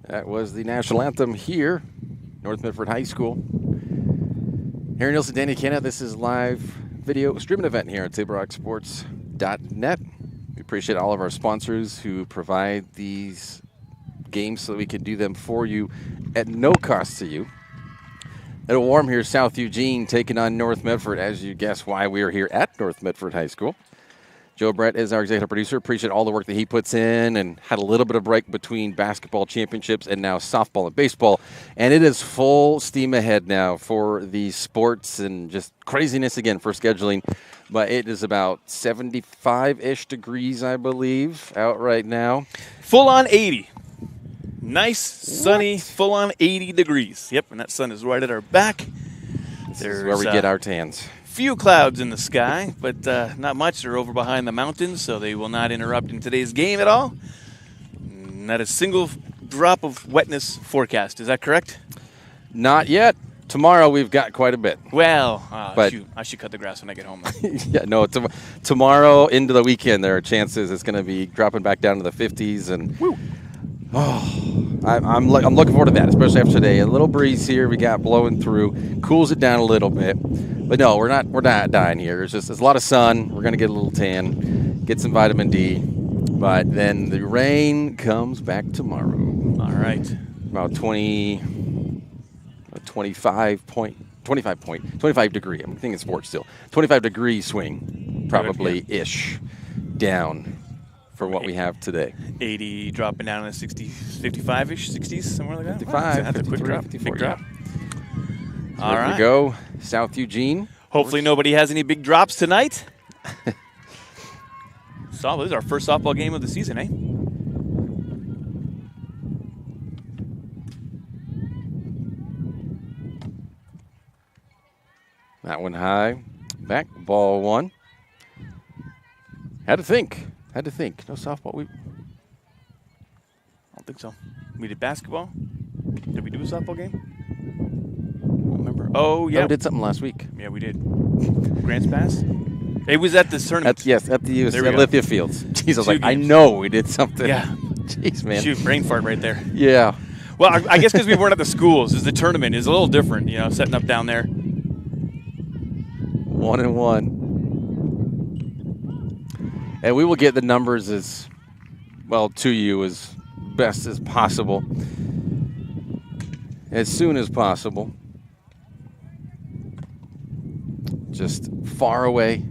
That was the national anthem here, North Medford High School. Aaron Nielsen, Danny Canna, this is live video streaming event here at TableRockSports.net. We appreciate all of our sponsors who provide these games so that we can do them for you at no cost to you. It'll warm here, South Eugene taking on North Medford, as you guess why we are here at North Medford High School. Joe Brett is our executive producer. Appreciate all the work that he puts in, and had a little bit of break between basketball championships and now softball and baseball. And it is full steam ahead now for the sports and just craziness again for scheduling. But it is about 75-ish degrees, I believe, out right now. Full on 80. Nice, sunny, full on 80 degrees. Yep, and that sun is right at our back. This is where we get our tans. Few clouds in the sky, but not much. They're over behind the mountains, so they will not interrupt in today's game at all. Not a single drop of wetness forecast. Is that correct? Not yet. Tomorrow we've got quite a bit. Well, shoot, I should cut the grass when I get home. Yeah, no. Tomorrow into the weekend, there are chances it's going to be dropping back down to the 50s, and woo. I'm looking forward to that, especially after today. A little breeze here we got blowing through, cools it down a little bit. But no, we're not dying here. There's a lot of sun. We're gonna get a little tan, get some vitamin D, but then the rain comes back tomorrow. All right. About 25 degree. I'm thinking sports still. 25 degree swing, probably ish, down for what we have today. 80 dropping down to 60, 55-ish, 60s, somewhere like that. 55, that's a quick drop. 54, big drop. So all right. we go, South Eugene. Hopefully nobody has any big drops tonight. This is our first softball game of the season, eh? That one high. Back, ball one. Had to think. No softball. I don't think so. We did basketball. Did we do a softball game? I don't remember. Oh, yeah. We did something last week. Yeah, we did. Grants Pass? It was at this tournament. At Lithia Fields. Jeez, I was like, games. I know we did something. Yeah. Jeez, man. Shoot, brain fart right there. Yeah. Well, I guess because we weren't at the schools. The tournament is a little different, setting up down there. 1-1. And we will get the numbers as well to you as best as possible, as soon as possible. Just far away.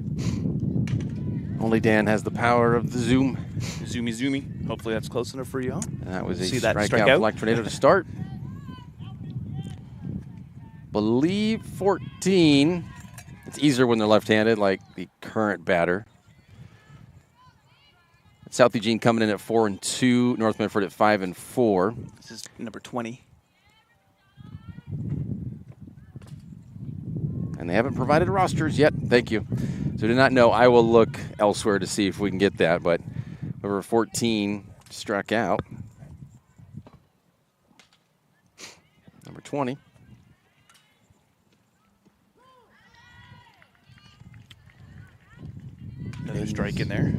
Only Dan has the power of the Zoom. Zoomy. Hopefully that's close enough for you, huh? And that was a strikeout for Black Tornado to start. Believe 14. It's easier when they're left-handed, like the current batter. South Eugene coming in at 4-2. North Medford at 5-4. This is number 20. And they haven't provided rosters yet. Thank you. So I do not know. I will look elsewhere to see if we can get that. But over 14 struck out. Number 20. Another strike in there.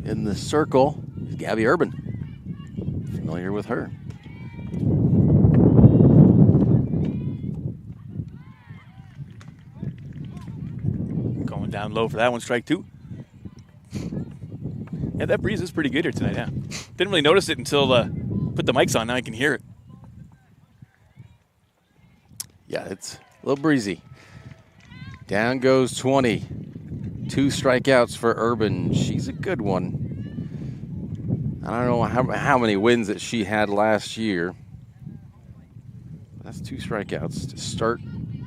In the circle is Gabby Urban. Familiar with her. Going down low for that one, strike two. Yeah, that breeze is pretty good here tonight, yeah. Didn't really notice it until put the mics on. Now I can hear it. Yeah, it's a little breezy. Down goes 20. 2 strikeouts for Urban. She's a good one. I don't know how many wins that she had last year. That's 2 strikeouts to start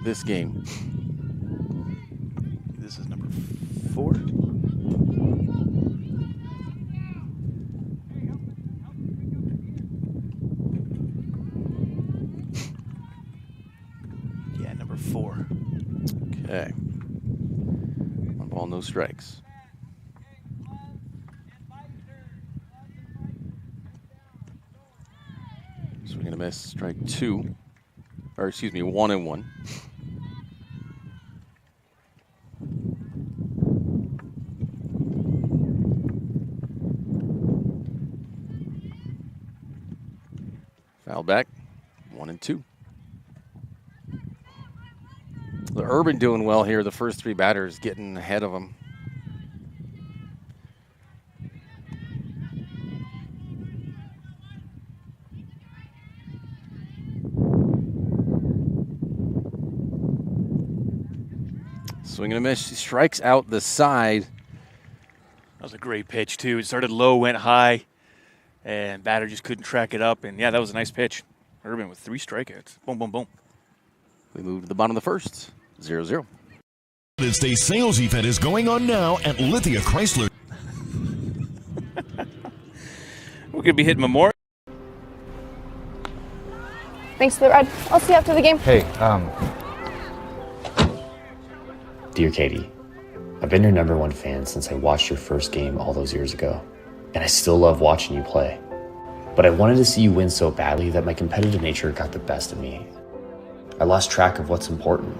this game. This is number 4. Yeah, number 4. Okay. 1 ball, no strikes. Swing and a miss, strike 2. Or excuse me, 1-1. Foul back, 1-2. The Urban doing well here. The first three batters getting ahead of them. Swing and a miss. She strikes out the side. That was a great pitch, too. It started low, went high, and batter just couldn't track it up. And, yeah, that was a nice pitch. Urban with 3 strikeouts. Boom, boom, boom. We move to the bottom of the first. 0-0. It's a sales event is going on now at Lithia Chrysler. We're going to be hitting Memorial. Thanks for the ride. I'll see you after the game. Hey, Dear Katie, I've been your #1 fan since I watched your first game all those years ago, and I still love watching you play. But I wanted to see you win so badly that my competitive nature got the best of me. I lost track of what's important.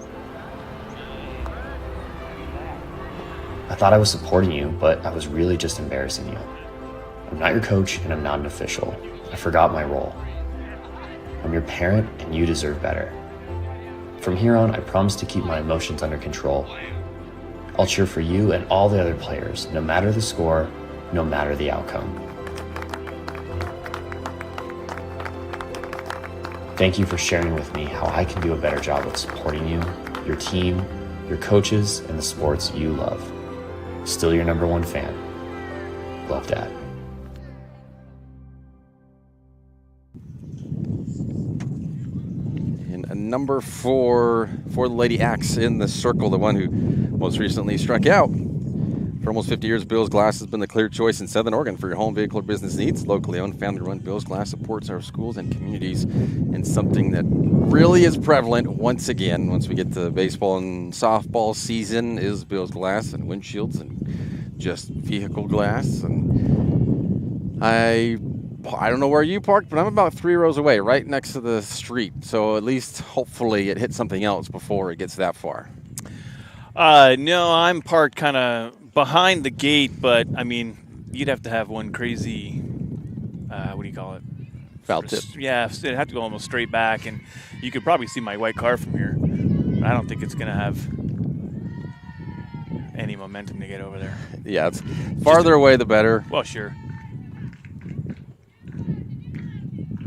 I thought I was supporting you, but I was really just embarrassing you. I'm not your coach, and I'm not an official. I forgot my role. I'm your parent, and you deserve better. From here on, I promise to keep my emotions under control. I'll cheer for you and all the other players, no matter the score, no matter the outcome. Thank you for sharing with me how I can do a better job of supporting you, your team, your coaches, and the sports you love. Still your #1 fan. Love, Dad. Number 4 for the Lady Axe in the circle, the one who most recently struck out. For almost 50 years, Bill's Glass has been the clear choice in Southern Oregon for your home vehicle or business needs. Locally owned, family-run, Bill's Glass supports our schools and communities, and something that really is prevalent once again, once we get to baseball and softball season, is Bill's Glass and windshields and just vehicle glass. And I don't know where you parked, but I'm about 3 rows away, right next to the street. So at least, hopefully, it hits something else before it gets that far. No, I'm parked kind of behind the gate, but, I mean, you'd have to have one crazy, what do you call it? Foul tip. Yeah, it'd have to go almost straight back, and you could probably see my white car from here. But I don't think it's going to have any momentum to get over there. Yeah, it's farther away the better. Well, sure.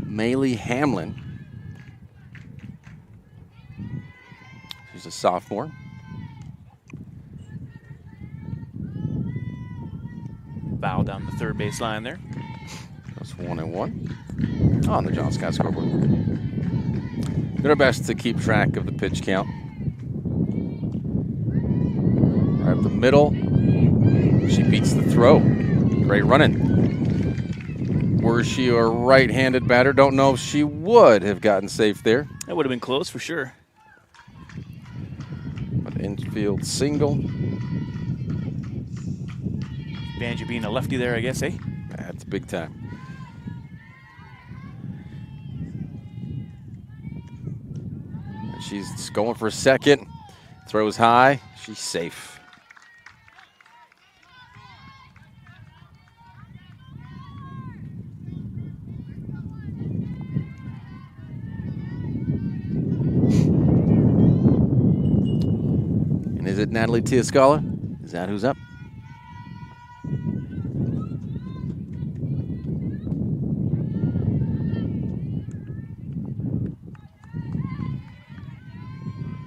Maylee Hamlin. She's a sophomore. Bow down the third base line there. That's 1-1 on the John Scott scoreboard. Do our best to keep track of the pitch count. Right up the middle. She beats the throw. Great running. Were she a right-handed batter? Don't know if she would have gotten safe there. That would have been close for sure. But infield single. Banjo being a lefty there, I guess, eh? That's big time. And she's going for second. Throws high. She's safe. And is it Natalie Tiascala? Is that who's up?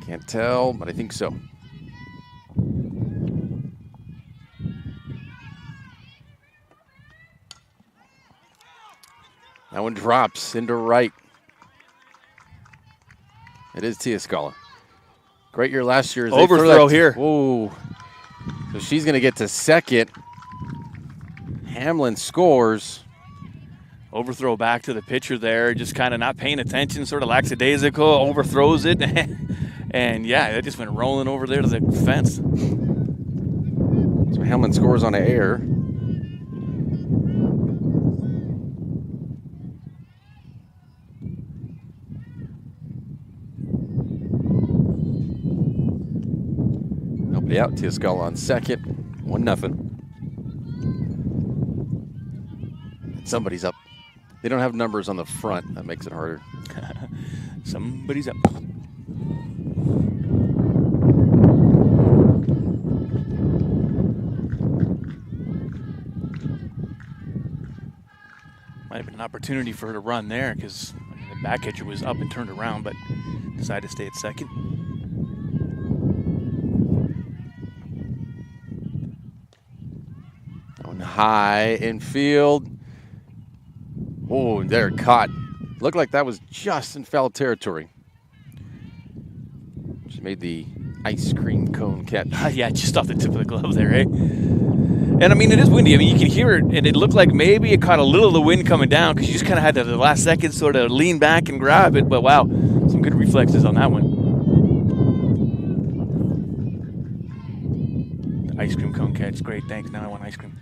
Can't tell, but I think so. That one drops into right. It is Tiascala. Great year last year. Overthrow here. Whoa. So she's going to get to second. Hamlin scores. Overthrow back to the pitcher there, just kind of not paying attention, sort of lackadaisical, overthrows it. And, yeah, it just went rolling over there to the fence. So Hamlin scores on an air. Nobody out. Tiascala on second. 1-0. Somebody's up. They don't have numbers on the front. That makes it harder. Somebody's up. Might have been an opportunity for her to run there because the back catcher was up and turned around, but decided to stay at second. On high infield. Oh, they're caught. Looked like that was just in foul territory. She made the ice cream cone catch. Yeah, just off the tip of the glove there, eh? And, I mean, it is windy. I mean, you can hear it, and it looked like maybe it caught a little of the wind coming down because you just kind of had to, the last second, sort of lean back and grab it. But, wow, some good reflexes on that one. The ice cream cone catch. Great, thanks. Now I want ice cream.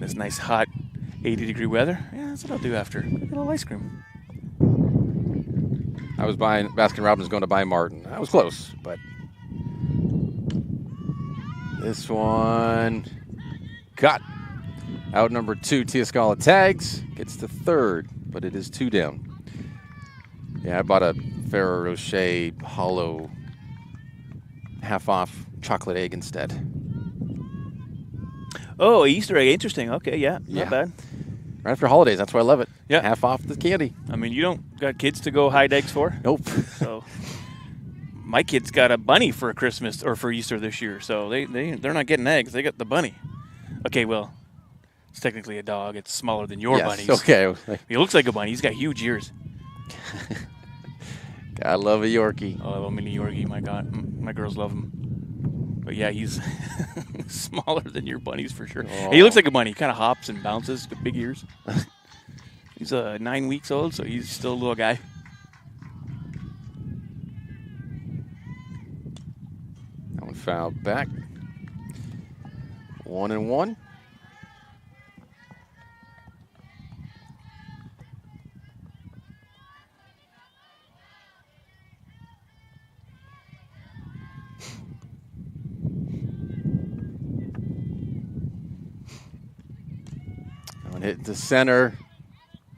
This nice, hot 80-degree weather. Yeah, that's what I'll do after. A little ice cream. I was buying Baskin-Robbins, going to buy Martin. I was close, but this one cut. Out number 2, Tiascala tags, gets to third, but it is 2 down. Yeah, I bought a Ferrero Rocher hollow half-off chocolate egg instead. Oh, Easter egg. Interesting. Okay, yeah, not bad. Right after holidays, that's why I love it. Yeah. Half off the candy. I mean, you don't got kids to go hide eggs for? Nope. So my kids got a bunny for Christmas or for Easter this year, so they're not getting eggs. They got the bunny. Okay, well, it's technically a dog. It's smaller than your bunnies. Okay. He looks like a bunny. He's got huge ears. Gotta love a Yorkie. Oh, I love a mini Yorkie. My God, my girls love him. But yeah, he's smaller than your bunnies for sure. Oh. He looks like a bunny. He kind of hops and bounces. Got big ears. He's 9 weeks old, so he's still a little guy. That one fouled back. 1-1. Hit the center.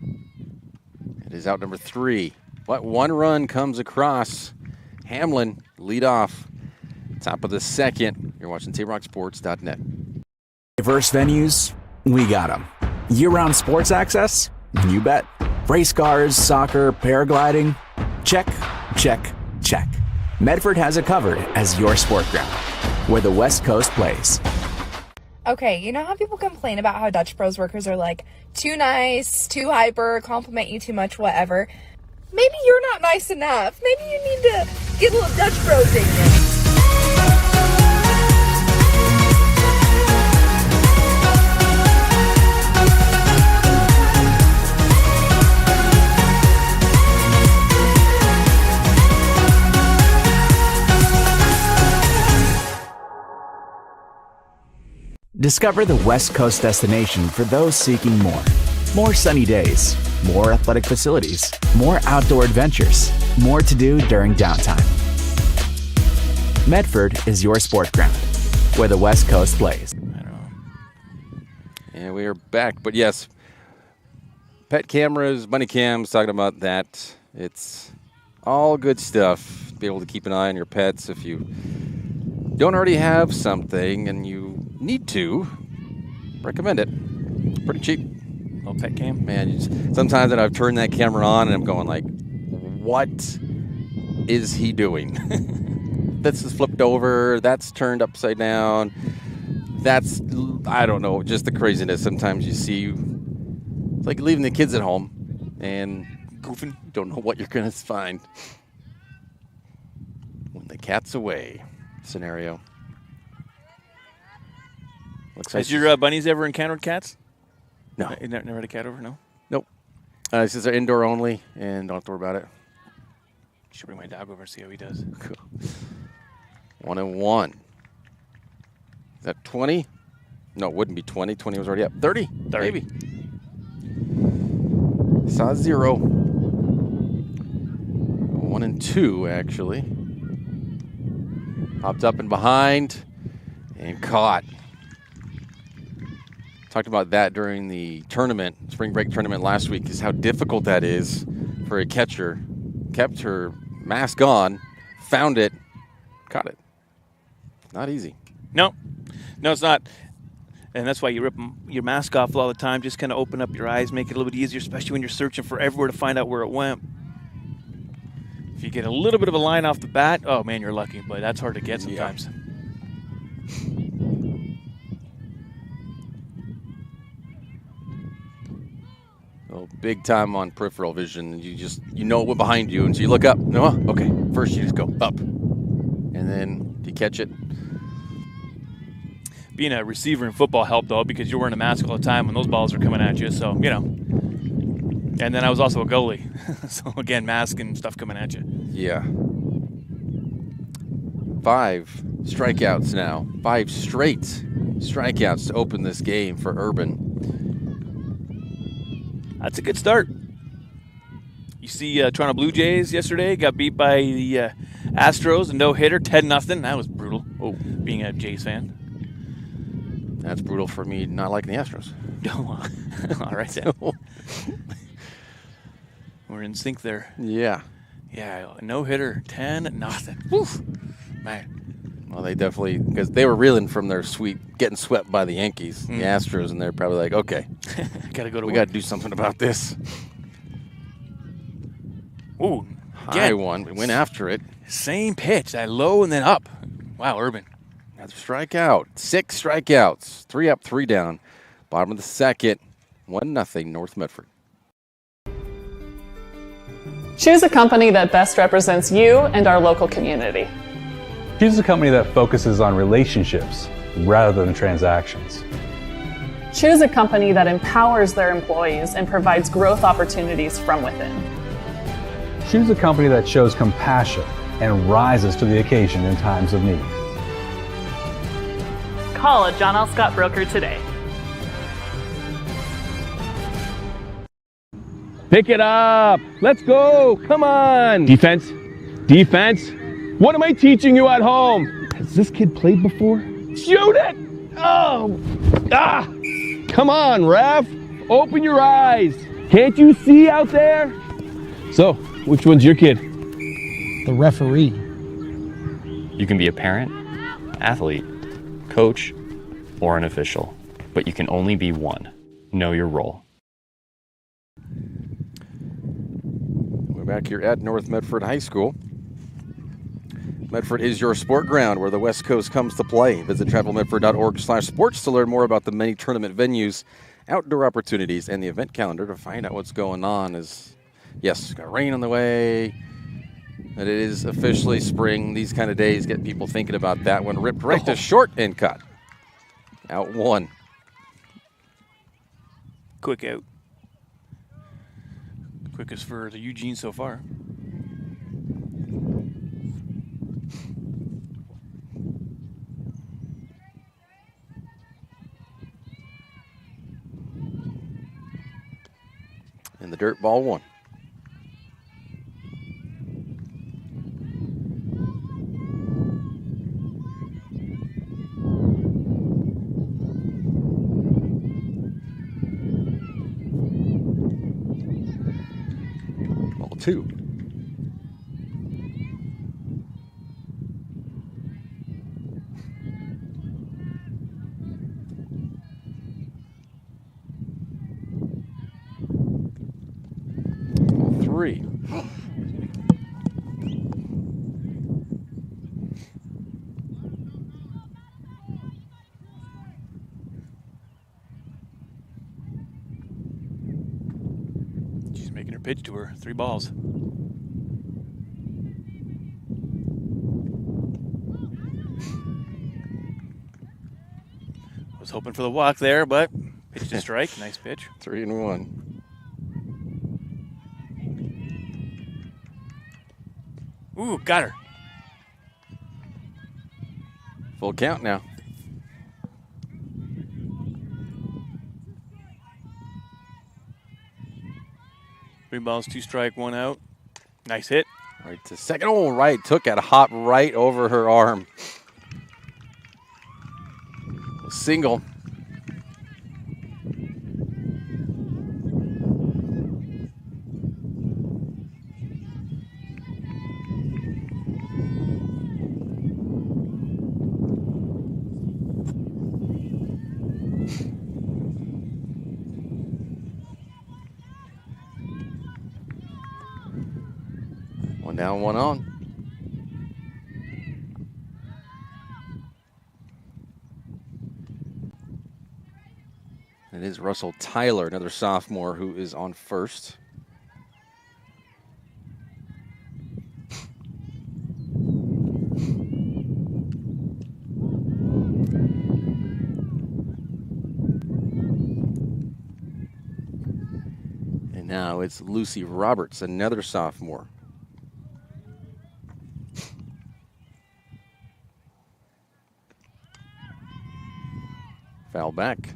It is out number 3. What one run comes across. Hamlin lead off. Top of the second. You're watching TapeRockSports.net. Diverse venues, we got them. Year-round sports access? You bet. Race cars, soccer, paragliding? Check, check, check. Medford has it covered as your sport ground, where the West Coast plays. Okay, you know how people complain about how Dutch Bros workers are like too nice, too hyper, compliment you too much, whatever? Maybe you're not nice enough. Maybe you need to get a little Dutch Bros in you. Discover the West Coast destination for those seeking more. More sunny days, more athletic facilities, more outdoor adventures, more to do during downtime. Medford is your sport ground, where the West Coast plays. I don't know. And we are back. But yes, pet cameras, bunny cams, talking about that. It's all good stuff. Be able to keep an eye on your pets if you don't already have something and you need to. Recommend it. It's pretty cheap. Little pet cam. Man, sometimes I've turned that camera on and I'm going like, what is he doing? This is flipped over. That's turned upside down. That's, I don't know, just the craziness. Sometimes you see, it's like leaving the kids at home and goofing. You don't know what you're going to find when the cat's away scenario. Looks like Has your bunnies ever encountered cats? No. You never had a cat over? No? Nope. Since they're indoor only and don't have to worry about it. Should bring my dog over and see how he does. Cool. 1-1. Is that 20? No, it wouldn't be 20. 20 was already up. 30. 30. Maybe. Saw 0. 1 and 2, actually. Hopped up and behind and caught. Talked about that during the tournament, spring break tournament last week, is how difficult that is for a catcher. Kept her mask on, found it, caught it. Not easy. No, it's not. And that's why you rip your mask off all the time. Just kind of open up your eyes, make it a little bit easier, especially when you're searching for everywhere to find out where it went. If you get a little bit of a line off the bat, oh man, you're lucky, but that's hard to get sometimes. Yeah. Oh, big time on peripheral vision. You know it went behind you, and so you look up. No, okay. First you just go up, and then you catch it. Being a receiver in football helped though, because you're wearing a mask all the time when those balls are coming at you. So And then I was also a goalie, so again, mask and stuff coming at you. Yeah. 5 strikeouts now. 5 straight strikeouts to open this game for Urban. That's a good start. You see Toronto Blue Jays yesterday got beat by the Astros, a no-hitter, 10-0. That was brutal, being a Jays fan. That's brutal for me not liking the Astros. All right, then. We're in sync there. Yeah. Yeah, a no-hitter, 10-0. Woof. Man. Well, they definitely, because they were reeling from their getting swept by the Yankees, the Astros, and they're probably like, okay, we got to do something about this. Ooh, high one. We went after it. Same pitch, that low and then up. Wow, Urban. Another strikeout. 6 strikeouts. 3 up, 3 down. Bottom of the second. 1-0 North Medford. Choose a company that best represents you and our local community. Choose a company that focuses on relationships rather than transactions. Choose a company that empowers their employees and provides growth opportunities from within. Choose a company that shows compassion and rises to the occasion in times of need. Call a John L. Scott broker today. Pick it up. Let's go. Come on. Defense. Defense. What am I teaching you at home? Has this kid played before? Shoot it. Oh. Ah. Come on, ref. Open your eyes. Can't you see out there? So, which one's your kid? The referee. You can be a parent, athlete, coach, or an official, but you can only be one. Know your role. We're back here at North Medford High School. Medford is your sport ground where the West Coast comes to play. Visit travelmedford.org/sports to learn more about the many tournament venues, outdoor opportunities, and the event calendar to find out what's going on. Yes, got rain on the way. But it is officially spring. These kind of days get people thinking about that one. Ripped right to short and cut. Out 1. Quick out. Quickest for the Eugene so far. In the dirt, ball 1. Ball 2. Ball 3. She's making her pitch to her. 3 balls. Was hoping for the walk there, but pitch to strike. Nice pitch. 3-1. Ooh, got her. Full count now. Three balls, 2 strike, 1 out. Nice hit. Right to second. Oh, right. Took it. Hop right over her arm. A single. down, one on. It is Russell Tyler, another sophomore, who is on first. And now it's Lucy Roberts, another sophomore. Foul back.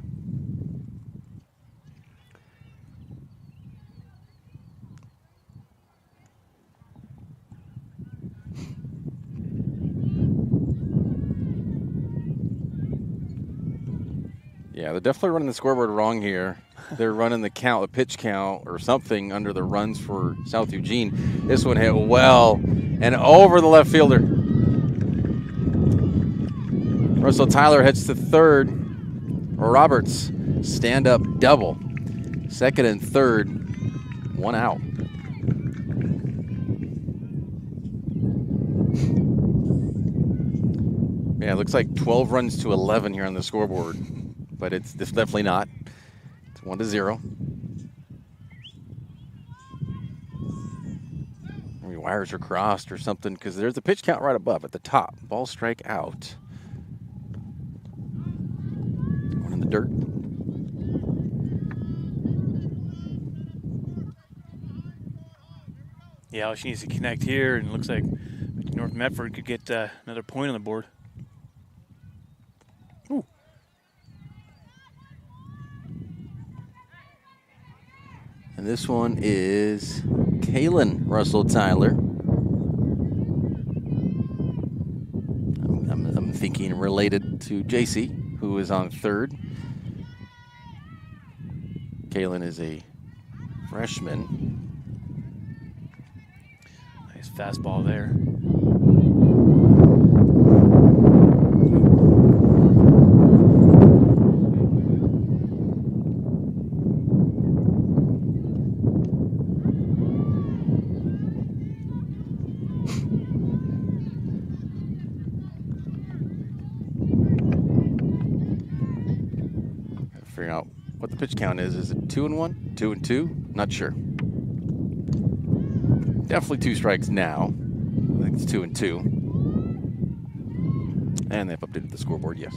Yeah, they're definitely running the scoreboard wrong here. They're running the count, the pitch count, or something under the runs for South Eugene. This one hit well and over the left fielder. Russell Tyler heads to third. Roberts, stand-up double. Second and third, one out. Yeah, it looks like 12 runs to 11 here on the scoreboard, but it's definitely not. It's 1-0. Maybe wires are crossed or something, because there's a pitch count right above at the top. Ball strike out. One in the dirt. Yeah, all she needs to connect here, and it looks like North Medford could get another point on the board. Ooh. And this one is Kaylin Russell Tyler. I'm thinking related to JC, who is on third. Kaylin is a freshman. Nice fastball there. Figure out what the pitch count is. Is it 2-1? 2-2? Not sure. Definitely 2 strikes now. I think it's 2-2. And they've updated the scoreboard, yes.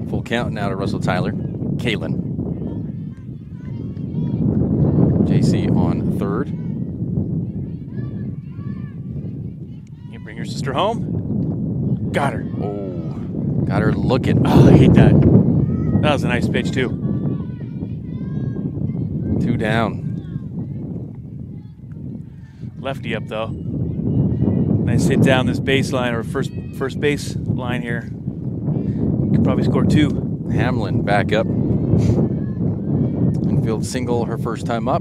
Full count now to Russell Tyler. Kaylin. JC on third. You bring your sister home. Got her. Oh, got her looking. Oh, I hate that. That was a nice pitch, too. 2 down. Lefty up, though. Nice hit down this baseline, or first base line here. Could probably score 2. Hamlin back up. Infield single her first time up.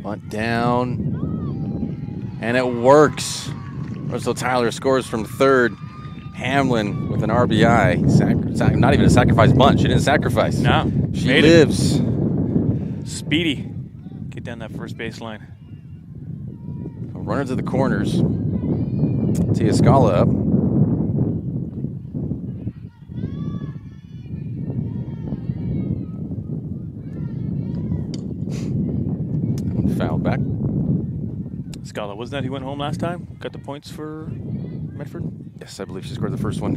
Bunt down. And it works. Russell Tyler scores from third. Hamlin with an RBI. Not even a sacrifice bunt. She didn't sacrifice. No. She lives. Speedy. Get down that first baseline. Runner to the corners. Tia Scala up. Fouled back. Scala, wasn't that who went home last time? Got the points for Medford? Yes, I believe she scored the first one.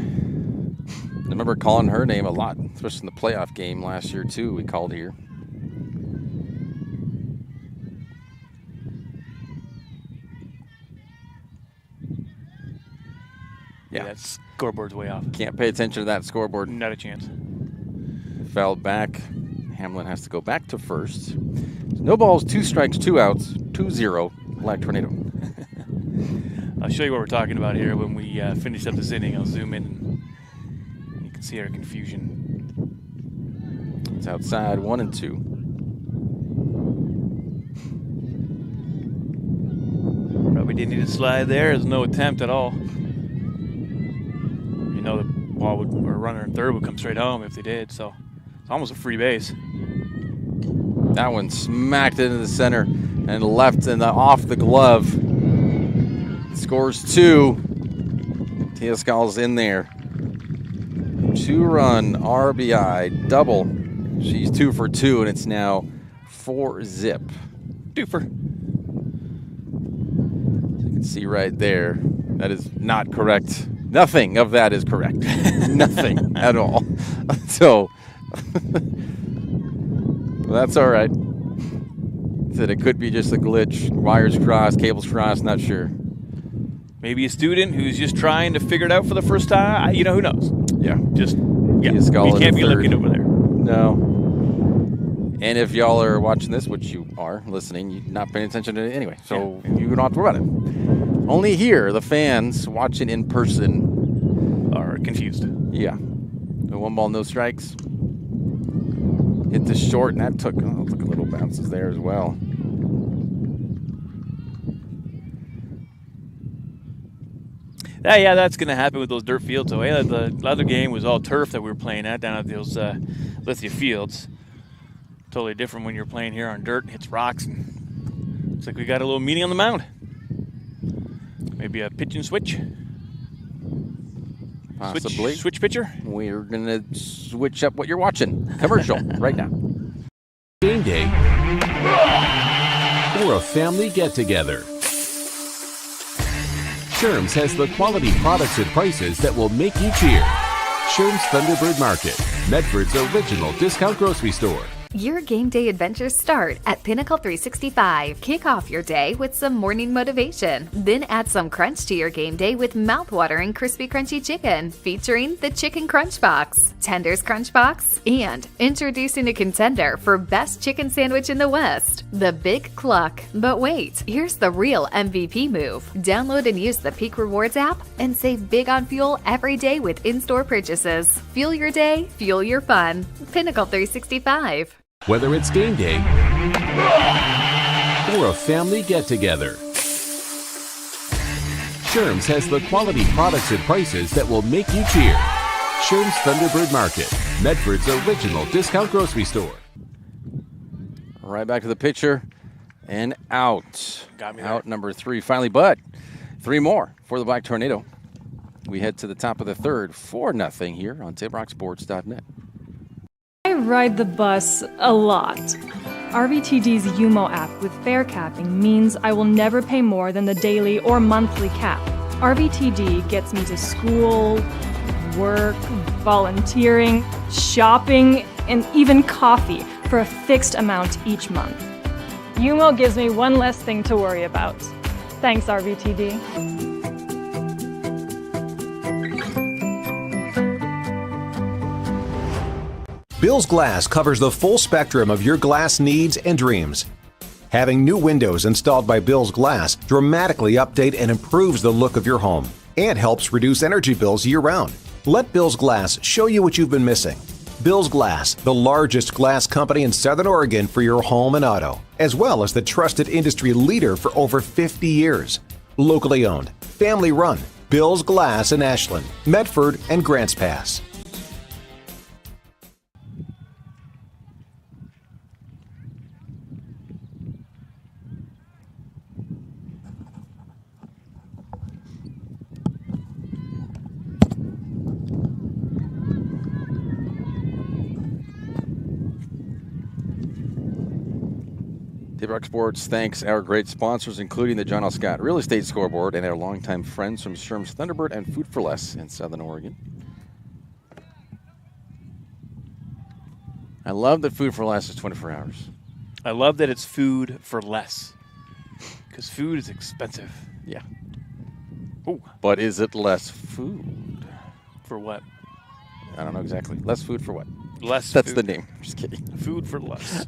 I remember calling her name a lot, especially in the playoff game last year, too. We called here. Yeah, that scoreboard's way off. Can't pay attention to that scoreboard. Not a chance. Fouled back. Hamlin has to go back to first. No balls, 2 strikes, 2 outs, 2-0. Black Tornado. I'll show you what we're talking about here when we finish up this inning. I'll zoom in and you can see our confusion. It's outside 1-2. Probably didn't need a slide there. There's no attempt at all. You know, the ball would, or runner in third would come straight home if they did. So it's almost a free base. That one smacked into the center and left and off the glove. Scores 2. Teoscal's in there. 2-run RBI double. She's 2 for 2, and it's now 4-zip. Doofer. So you can see right there, that is not correct. Nothing of that is correct. Nothing at all. So, well, that's all right. Said it could be just a glitch. Wires crossed, cables crossed, not sure. Maybe a student who's just trying to figure it out for the first time. You know, who knows? Yeah. You can't be looking over there. No. And if y'all are watching this, which you are listening, you're not paying attention to it anyway. So you don't have to worry about it. Only here, the fans watching in person are confused. Yeah. The 1 ball, no strikes. Hit the short, and that took a little bounces there as well. Yeah, that's going to happen with those dirt fields. So, the other game was all turf that we were playing at down at those Lithia fields. Totally different when you're playing here on dirt and hits rocks. And looks like we got a little meeting on the mound. Maybe a pitch and switch. Possibly. Switch pitcher. We're going to switch up what you're watching. Commercial right now. Game day or a family get-together. Sherm's has the quality products and prices that will make you cheer. Sherm's Thunderbird Market, Medford's original discount grocery store. Your game day adventures start at Pinnacle 365. Kick off your day with some morning motivation. Then add some crunch to your game day with mouth-watering crispy crunchy chicken featuring the Chicken Crunch Box, Tender's Crunch Box, and introducing a contender for best chicken sandwich in the West, the Big Cluck. But wait, here's the real MVP move. Download and use the Peak Rewards app and save big on fuel every day with in-store purchases. Fuel your day, fuel your fun. Pinnacle 365. Whether it's game day or a family get-together, Sherm's has the quality products and prices that will make you cheer. Sherm's Thunderbird Market, Medford's original discount grocery store. Right back to the pitcher and out. Got me out there. Number 3 finally, but 3 more for the Black Tornado. We head to the top of the third, 4-0 here on TapeRockSports.net. I ride the bus a lot. RVTD's UMO app with fare capping means I will never pay more than the daily or monthly cap. RVTD gets me to school, work, volunteering, shopping, and even coffee for a fixed amount each month. UMO gives me one less thing to worry about. Thanks, RVTD. Bill's Glass covers the full spectrum of your glass needs and dreams. Having new windows installed by Bill's Glass dramatically update and improves the look of your home and helps reduce energy bills year-round. Let Bill's Glass show you what you've been missing. Bill's Glass, the largest glass company in Southern Oregon for your home and auto, as well as the trusted industry leader for over 50 years. Locally owned, family run, Bill's Glass in Ashland, Medford, and Grants Pass. Tape Rock Sports thanks our great sponsors, including the John L. Scott Real Estate Scoreboard and our longtime friends from Sherm's Thunderbird and Food for Less in Southern Oregon. I love that Food for Less is 24 hours. I love that it's food for less. Because food is expensive. Yeah. Ooh. But is it less food? For what? I don't know exactly. Less food for what? Less That's food. the name. Just kidding. Food for less.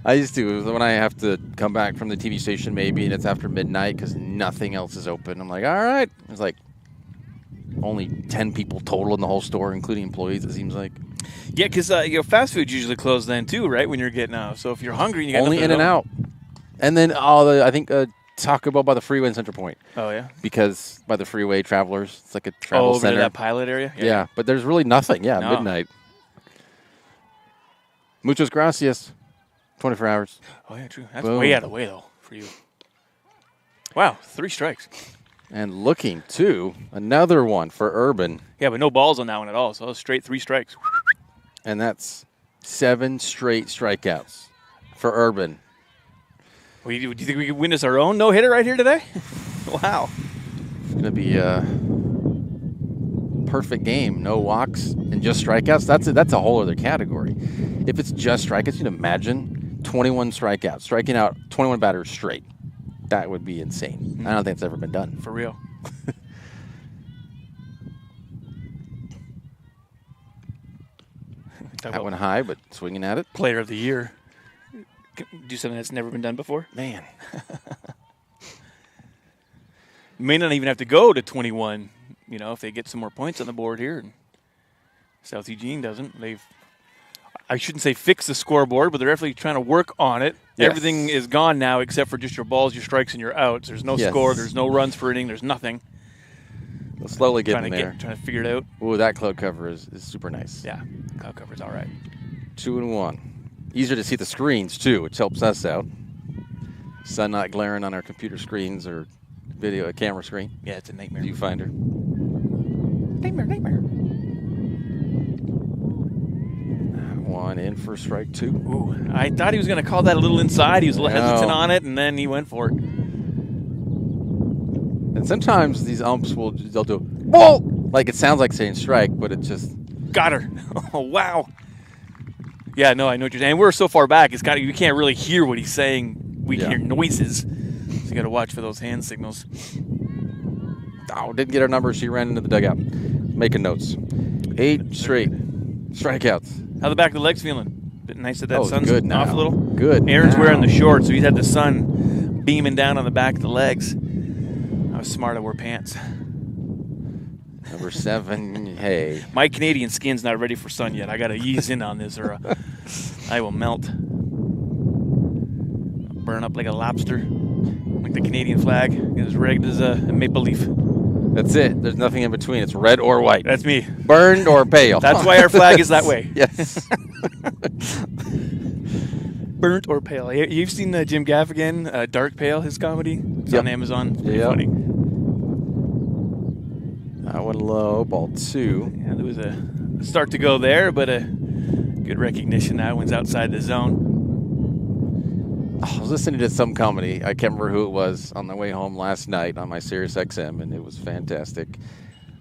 I used to, when I have to come back from the TV station maybe, and it's after midnight because nothing else is open. I'm like, all right. It's like only 10 people total in the whole store, including employees, it seems like. Yeah, because fast food's usually closed then too, right, when you're getting out. So if you're hungry and you got only nothing in and to out. And then, I think Taco Bell by the freeway in Center Point. Oh, yeah? Because by the freeway, Travelers, it's like a travel over center. to that pilot area? Yeah, but there's really nothing. Yeah, No. midnight. Muchas gracias. 24 hours. Oh, yeah, true. That's Boom. way out of the way, though, for you. Wow, 3 strikes. And looking to another one for Urban. Yeah, but no balls on that one at all, so straight 3 strikes. And that's 7 straight strikeouts for Urban. Well, do you think we could win us our own no-hitter right here today? Wow. It's going to be a perfect game. No walks and just strikeouts. That's a whole other category. If it's just strikeouts, you can imagine 21 strikeouts, striking out 21 batters straight. That would be insane. I don't think it's ever been done. For real. That one high, but swinging at it. Player of the year. Do something that's never been done before. Man. May not even have to go to 21, if they get some more points on the board here. And South Eugene doesn't. I shouldn't say fix the scoreboard, but they're definitely trying to work on it. Yes. Everything is gone now except for just your balls, your strikes, and your outs. There's no score. There's no runs per inning. There's nothing. They'll slowly get in there. Trying to figure it out. Ooh, that cloud cover is super nice. Yeah, cloud cover's all right. 2-1. Easier to see the screens, too, which helps us out. Sun not glaring on our computer screens or camera screen. Yeah, it's a nightmare. Viewfinder. Nightmare. One in for strike 2. Ooh, I thought he was going to call that a little inside. He was hesitant on it, and then he went for it. And sometimes these umps they'll do ball, like it sounds like saying strike, but it just got her. Oh wow. Yeah, no, I know what you're saying. We're so far back, you can't really hear what he's saying. We can hear noises, so you got to watch for those hand signals. Oh, didn't get her number. She ran into the dugout, making notes. 8 straight strikeouts. How the back of the legs feeling? Bit nice that sun's good now. off a little. Good. Aaron's now. wearing the shorts, so he's had the sun beaming down on the back of the legs. I was smart. I wore pants. Number 7. Hey. My Canadian skin's not ready for sun yet. I got to ease in on this, or I will melt. Burn up like a lobster, like the Canadian flag. It's rigged as a maple leaf. That's it. There's nothing in between. It's red or white. That's me. Burned or pale. That's why our flag is that way. Yes. Burnt or pale. You've seen Jim Gaffigan, Dark Pale, his comedy? It's on Amazon. It's pretty funny. That one low, ball 2. Yeah, there was a start to go there, but a good recognition. That one's outside the zone. I was listening to some comedy. I can't remember who it was on the way home last night on my Sirius XM, and it was fantastic.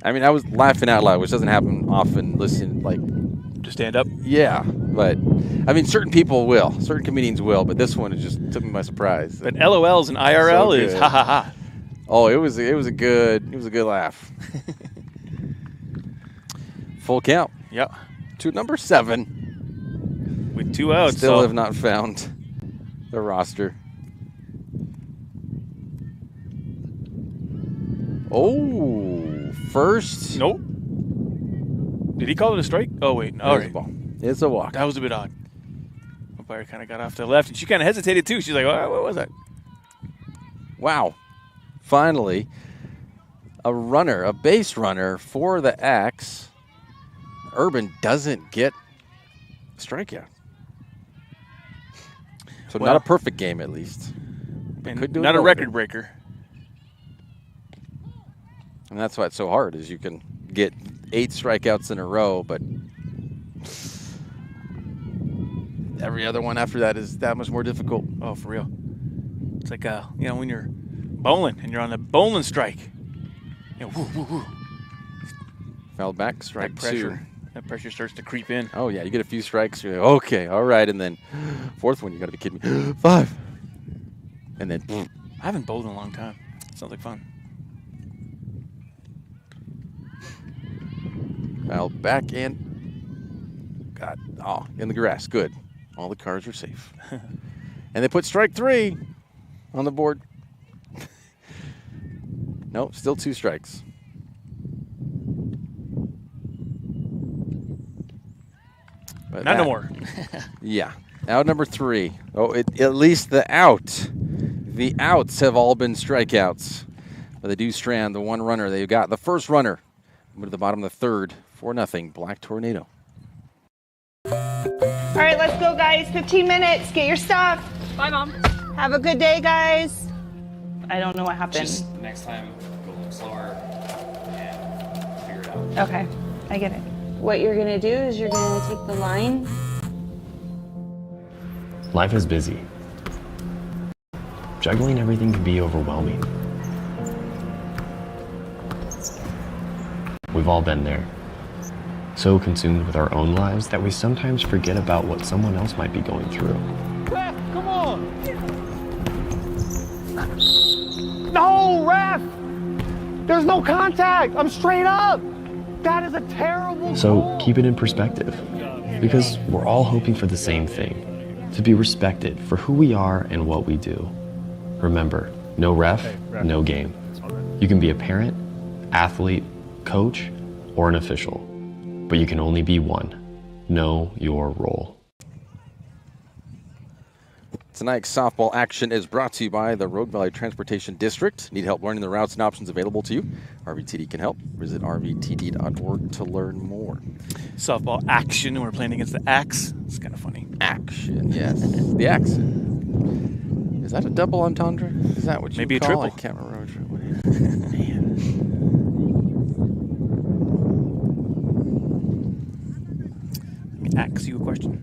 I mean, I was laughing out loud, which doesn't happen often. Listen, to stand up? Yeah, but I mean, certain people will. Certain comedians will, but this one, it just took me by surprise. But LOLs and IRL is ha ha ha. Oh, it was a good laugh. Full count. Yep. To number 7. With 2 outs. Still have not found the roster. Oh, first. Nope. Did he call it a strike? Oh, wait. All right. It's a walk. That was a bit odd. Umpire kind of got off to the left, and she kind of hesitated, too. She's like, oh, what was that? Wow. Finally, a base runner for the Axe. Urban doesn't get a strikeout. So not a perfect game, at least. And could do not it a record breaker. And that's why it's so hard, is you can get 8 strikeouts in a row, but every other one after that is that much more difficult. Oh, for real. It's like, when you're bowling and you're on the bowling strike. Woo, woo, woo. Fouled back, strike 2. That pressure starts to creep in. Oh, yeah, you get a few strikes. You're like, okay, all right. And then 4th one, you got to be kidding me. 5. And then I haven't bowled in a long time. Sounds like fun. Fouled back in. In the grass. Good. All the cars are safe. And they put strike 3 on the board. Nope, still 2 strikes. But Not no more. Yeah. Out number 3. Oh, at least the outs have all been strikeouts. But they do strand the one runner. They've got the first runner. Move to the bottom of the third. 4-0, Black Tornado. All right, let's go, guys. 15 minutes. Get your stuff. Bye, Mom. Have a good day, guys. I don't know what happened. Just next time, go a little slower and figure it out. Okay, I get it. What you're going to do is you're going to take the line. Life is busy. Juggling everything can be overwhelming. We've all been there. So consumed with our own lives that we sometimes forget about what someone else might be going through. Ref, come on! No, ref! There's no contact! I'm straight up! That is a terrible So goal. keep it in perspective, because we're all hoping for the same thing, to be respected for who we are and what we do. Remember, no ref, no game. You can be a parent, athlete, coach, or an official, but you can only be one. Know your role. Tonight's softball action is brought to you by the Road Valley Transportation District. Need help learning the routes and options available to you? RVTD can help. Visit rvtd.org to learn more. Softball action, and we're playing against the Axe. It's kind of funny. Action, yes. The Axe. Is that a double entendre? Is that what you Maybe call a triple. it? I can't remember what it is. Man. Let me ask you a question.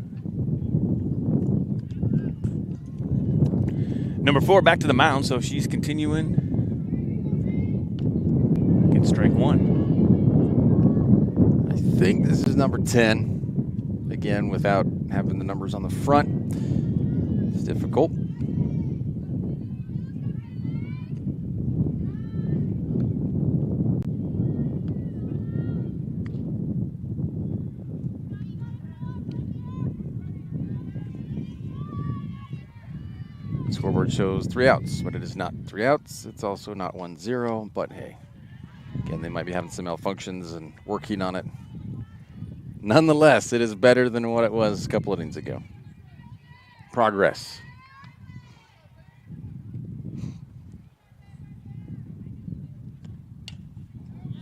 Number 4 back to the mound, so she's continuing. Get strike 1. I think this is number 10. Again, without having the numbers on the front. It's difficult. Scoreboard shows 3 outs, but it is not 3 outs. It's also not 1-0, but hey. Again, they might be having some malfunctions and working on it. Nonetheless, it is better than what it was a couple innings ago. Progress.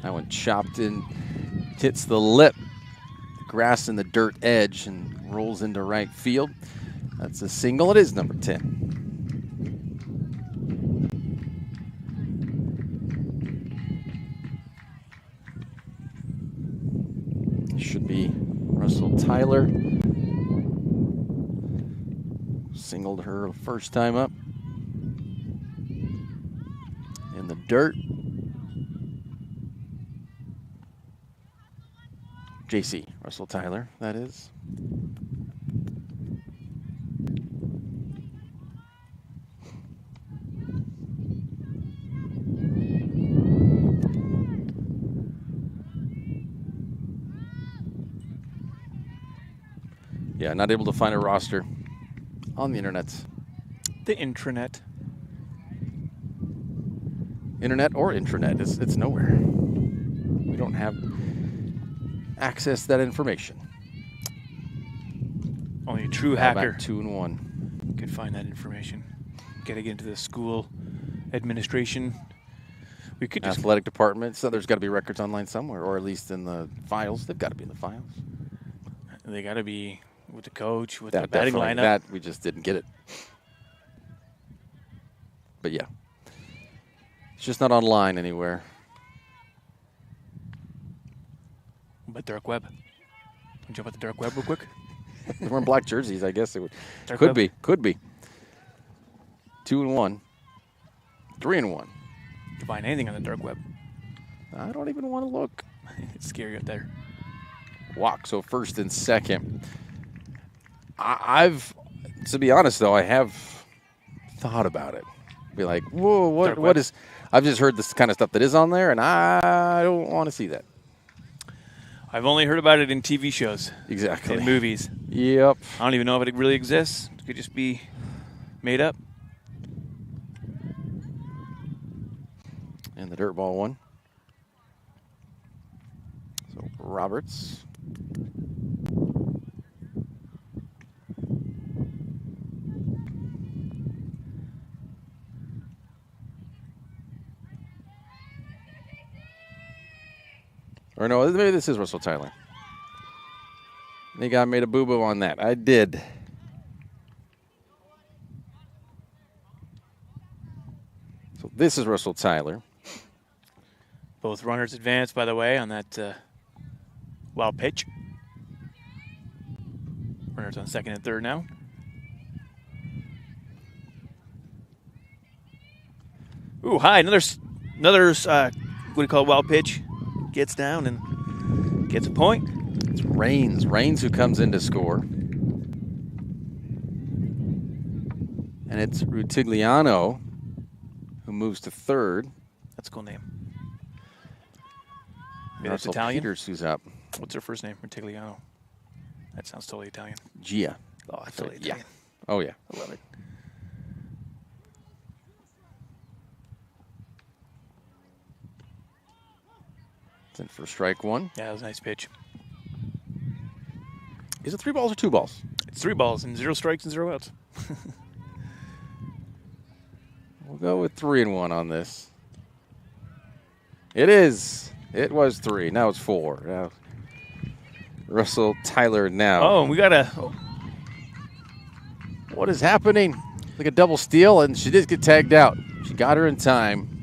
That one chopped in, hits the lip, grass in the dirt edge, and rolls into right field. That's a single. It is number 10. Should be Russell Tyler. Singled her first time up. In the dirt. JC, Russell Tyler, that is. Yeah, not able to find a roster on the internet. The intranet. Internet or intranet, it's nowhere. We don't have access to that information. Only a true How hacker about 2-1 could find that information. Got to get into the school administration. We could just athletic department. So there's got to be records online somewhere, or at least in the files. They've got to be in the files. They got to be with the coach, with That the batting definitely- lineup. That we just didn't get it. But yeah, it's just not online anywhere. But dark web. Jump at the dark web real quick. They're wearing black jerseys. I guess it would. Dark Could web. be. Could be. 2-1. 3-1. You can find anything on the dark web. I don't even want to look. It's scary out there. Walk, so first and second. I've, to be honest though, I have thought about it. Be like, whoa, Dark what web. is? I've just heard this kind of stuff that is on there, and I don't want to see that. I've only heard about it in TV shows. Exactly. In movies. Yep. I don't even know if it really exists. It could just be made up. And the dirt ball one. So Roberts. Or no, maybe this is Russell Tyler. I think I made a boo-boo on that. I did. So this is Russell Tyler. Both runners advanced, by the way, on that wild pitch. Runners on second and third now. Ooh, high. Another what do you call it, wild pitch. Gets down and gets a point. It's Raines. Raines who comes in to score. And it's Rutigliano who moves to third. That's a cool name. Maybe that's Russell Italian. Peters who's up. What's her first name? Rutigliano. That sounds totally Italian. Gia. Oh, that's totally Italian. Yeah. Oh, yeah. I love it. It's in for strike one. Yeah, that was a nice pitch. Is it 3 balls or 2 balls? It's 3 balls and 0 strikes and 0 outs. We'll go with 3-1 on this. It is. It was 3. Now it's 4. Now Russell Tyler now. Oh, we got a... What is happening? Like a double steal, and she did get tagged out. She got her in time.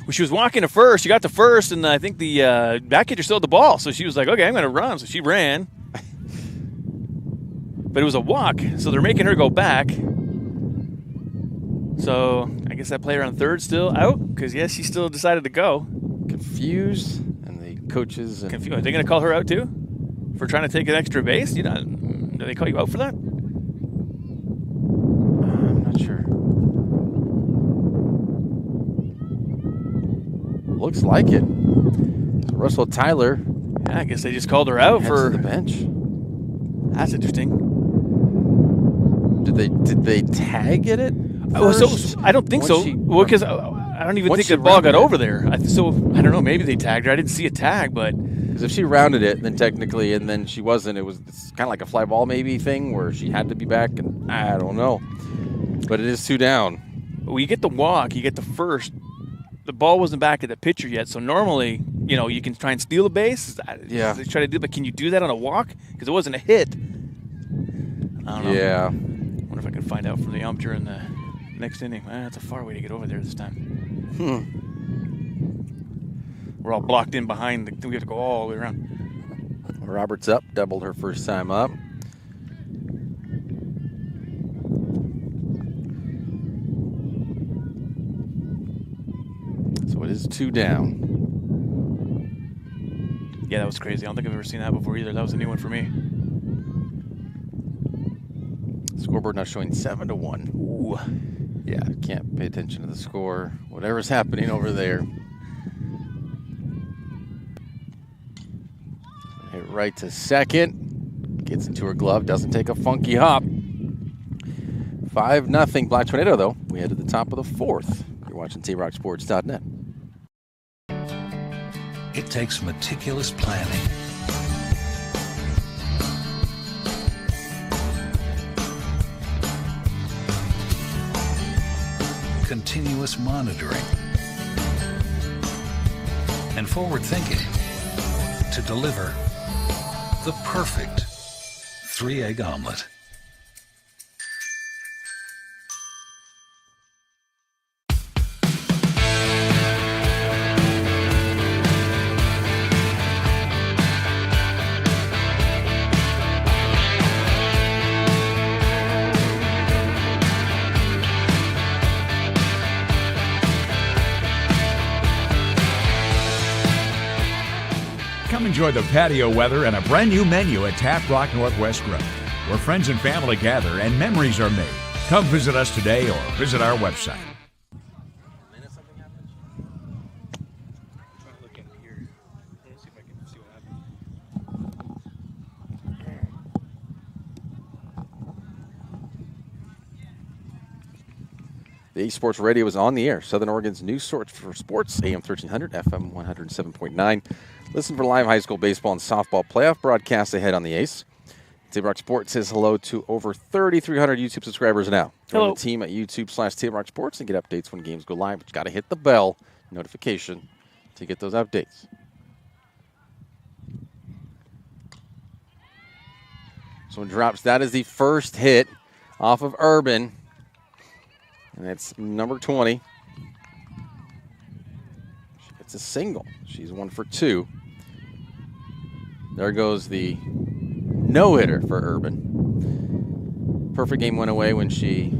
Well, she was walking to first. She got to first, and I think the back catcher still had the ball. So she was like, okay, I'm going to run. So she ran. But it was a walk, so they're making her go back. So I guess that player on third still out because, yes, she still decided to go. Confused, and the coaches. And confused. Are they going to call her out too for trying to take an extra base? Do they call you out for that? I'm not sure. Looks like it. Russell Tyler. Yeah, I guess they just called her out for the bench. That's interesting. Did they tag it? So I don't think so. Well, because I don't even think the ball got over there. So I don't know. Maybe they tagged her. I didn't see a tag, but because if she rounded it, then technically, and then she wasn't, it was kind of like a fly ball maybe thing where she had to be back, and I don't know. But it is 2 down. Well, you get the walk, you get the first. The ball wasn't back at the pitcher yet, so normally, you can try and steal a base. Yeah. They try to do, but can you do that on a walk? Because it wasn't a hit. I don't know. Yeah. I wonder if I can find out from the umpire in the next inning. That's a far way to get over there this time. We're all blocked in behind. We have to go all the way around. Roberts up, doubled her first time up. So it is 2 down. Yeah, that was crazy. I don't think I've ever seen that before either. That was a new one for me. Scoreboard now showing 7-1. Ooh. Yeah, can't pay attention to the score. Whatever's happening over there. Hit right to second. Gets into her glove. Doesn't take a funky hop. 5-0 Black Tornado, though. We head to the top of the 4th. You're watching TRockSports.net. It takes meticulous planning, continuous monitoring, and forward thinking to deliver the perfect 3-egg omelet. Enjoy the patio weather and a brand new menu at Tap Rock Northwest Grill, where friends and family gather and memories are made. Come visit us today or visit our website. The Ace Sports Radio is on the air. Southern Oregon's news source for sports, AM 1300, FM 107.9. Listen for live high school baseball and softball playoff broadcasts ahead on the Ace. Table Rock Sports says hello to over 3,300 YouTube subscribers now. Join the team at YouTube/Table Rock Sports and get updates when games go live. But you got to hit the bell notification to get those updates. Someone drops. That is the first hit off of Urban. And it's number 20. She gets a single. She's 1 for 2. There goes the no-hitter for Urban. Perfect game went away when she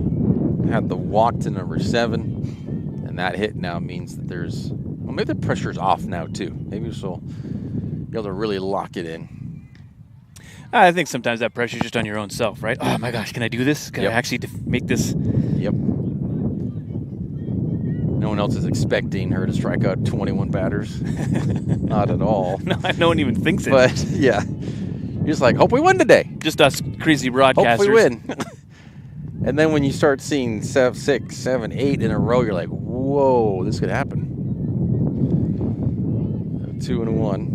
had the walk to number 7. And that hit now means that there's, well, maybe the pressure's off now too. Maybe she'll be able to really lock it in. I think sometimes that pressure is just on your own self, right? Oh my gosh, can I do this? Can I actually make this? Yep. No one else is expecting her to strike out 21 batters. Not at all. No one even thinks it. But, yeah. You're just like, hope we win today. Just us crazy broadcasters. Hope we win. And then when you start seeing 6, 7, 8 in a row, you're like, whoa, this could happen. 2 and 1.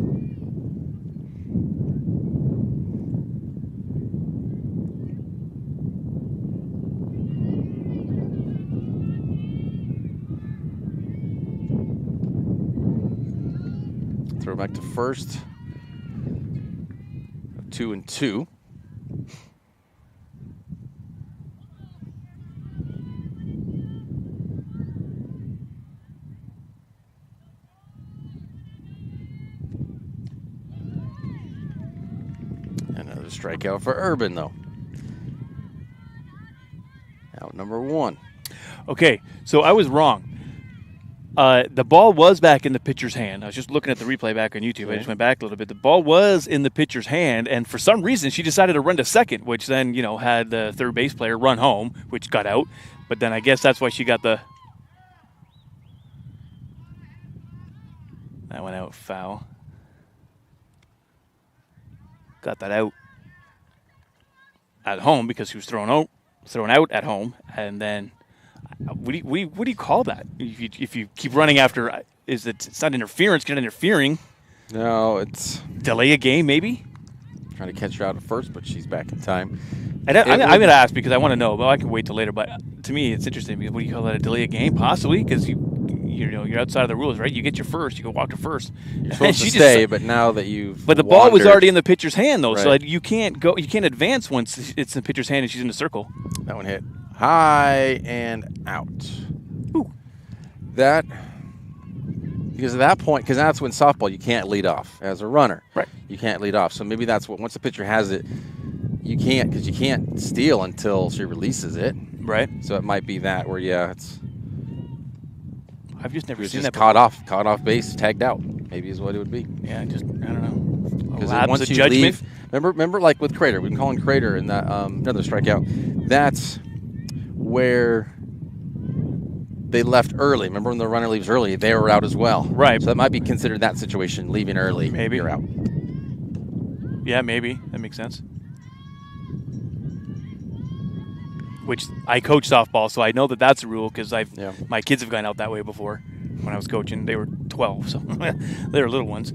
Throw back to first. 2 and 2. Another strikeout for Urban, though. Out number 1. Okay, so I was wrong. The ball was back in the pitcher's hand. I was just looking at the replay back on YouTube. I just went back a little bit. The ball was in the pitcher's hand, and for some reason she decided to run to second, which then, had the third base player run home, which got out. But then I guess that's why she got that went out foul. Got that out at home because she was thrown out at home, and then. What do you call that? If you keep running after, it's not interference? You're not interfering. No, it's delay a game, maybe. Trying to catch her out at first, but she's back in time. I'm going to ask because I want to know, but I can wait till later. But to me, it's interesting. Because what do you call that? A delay a game, possibly? Because you're outside of the rules, right? You get your first, you go walk to first. You're supposed to stay, but now that you've But the ball was already in the pitcher's hand, though, right. so like you can't advance once it's in the pitcher's hand and she's in the circle. That one hit high and out. Ooh. Because at that point, because that's when softball you can't lead off as a runner. Right. You can't lead off. So maybe that's what, once the pitcher has it, you can't, because you can't steal until she releases it. Right. So it might be that where, it's. I've just never seen just that caught off base, tagged out. Maybe is what it would be. Yeah, I don't know. Because once you leave, remember, like with Crater, we can call him Crater in that another strikeout. That's where they left early. Remember when the runner leaves early, they were out as well. Right. So that might be considered that situation, leaving early. Maybe you're out. Yeah, maybe that makes sense. Which I coach softball, so I know that that's a rule because my kids have gone out that way before. When I was coaching, they were 12, so they were little ones.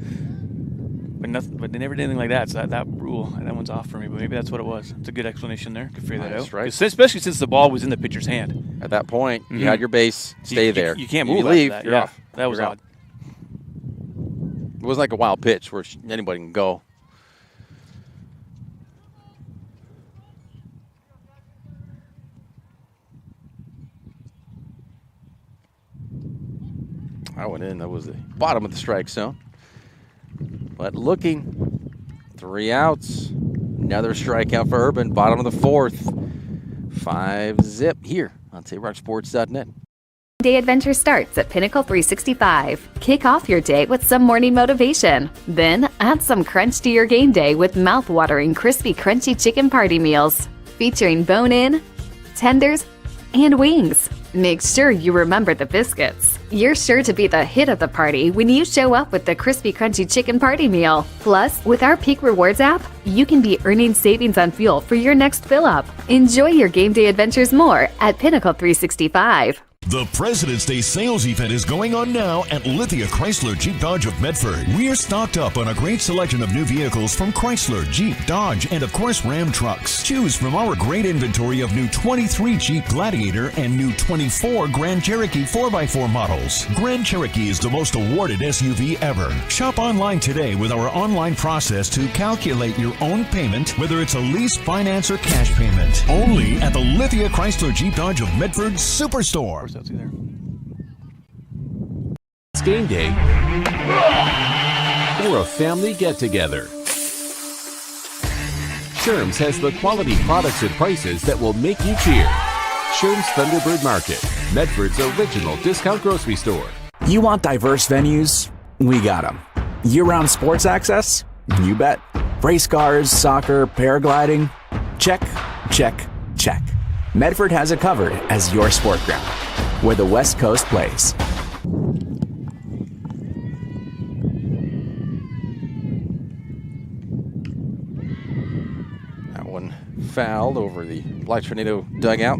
But they never did anything like that. So that rule, that one's off for me. But maybe that's what it was. It's a good explanation there. Could figure that out. Right. Especially since the ball was in the pitcher's hand. At that point, you had your base. Stay there. You can't if move. You leave. That. You're off. That was odd. It wasn't like a wild pitch where anybody can go. I went in. That was the bottom of the strike zone. But looking, 3 outs. Another strikeout for Urban. Bottom of the 4th. 5-zip here on TableRockSports.net. Day adventure starts at Pinnacle 365. Kick off your day with some morning motivation. Then add some crunch to your game day with mouth-watering crispy crunchy chicken party meals. Featuring bone-in, tenders, and wings. Make sure you remember the biscuits. You're sure to be the hit of the party when you show up with the crispy crunchy chicken party meal. Plus, with our Peak Rewards app, you can be earning savings on fuel for your next fill-up. Enjoy your game day adventures more at Pinnacle 365. The President's Day sales event is going on now at Lithia Chrysler Jeep Dodge of Medford. We're stocked up on a great selection of new vehicles from Chrysler, Jeep, Dodge, and of course Ram trucks. Choose from our great inventory of new 23 Jeep Gladiator and new 24 Grand Cherokee 4x4 models. Grand Cherokee is the most awarded SUV ever. Shop online today with our online process to calculate your own payment, whether it's a lease, finance, or cash payment. Only at the Lithia Chrysler Jeep Dodge of Medford Superstore. There. It's game day or a family get-together. Sherm's has the quality products and prices that will make you cheer. Sherm's Thunderbird Market, Medford's original discount grocery store. You want diverse venues? We got them. Year-round sports access? You bet. Race cars, soccer, paragliding? Check, check, check. Medford has it covered as your sport ground, where the West Coast plays. That one fouled over the Black Tornado dugout.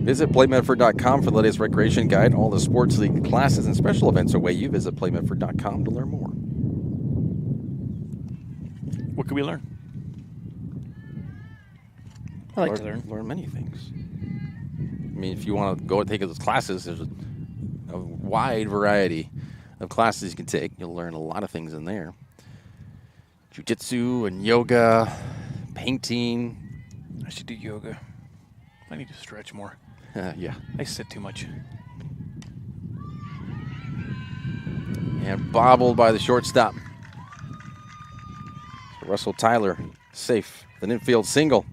Visit PlayMedford.com for the latest recreation guide. All the sports league classes and special events await you. Visit PlayMedford.com to learn more. What can we learn? I like to learn. Learn many things. I mean, if you want to go and take those classes, there's a wide variety of classes you can take. You'll learn a lot of things in there. Jiu-jitsu and yoga, painting. I should do yoga. I need to stretch more. Yeah. I sit too much. And bobbled by the shortstop. So Russell Tyler safe with an infield single.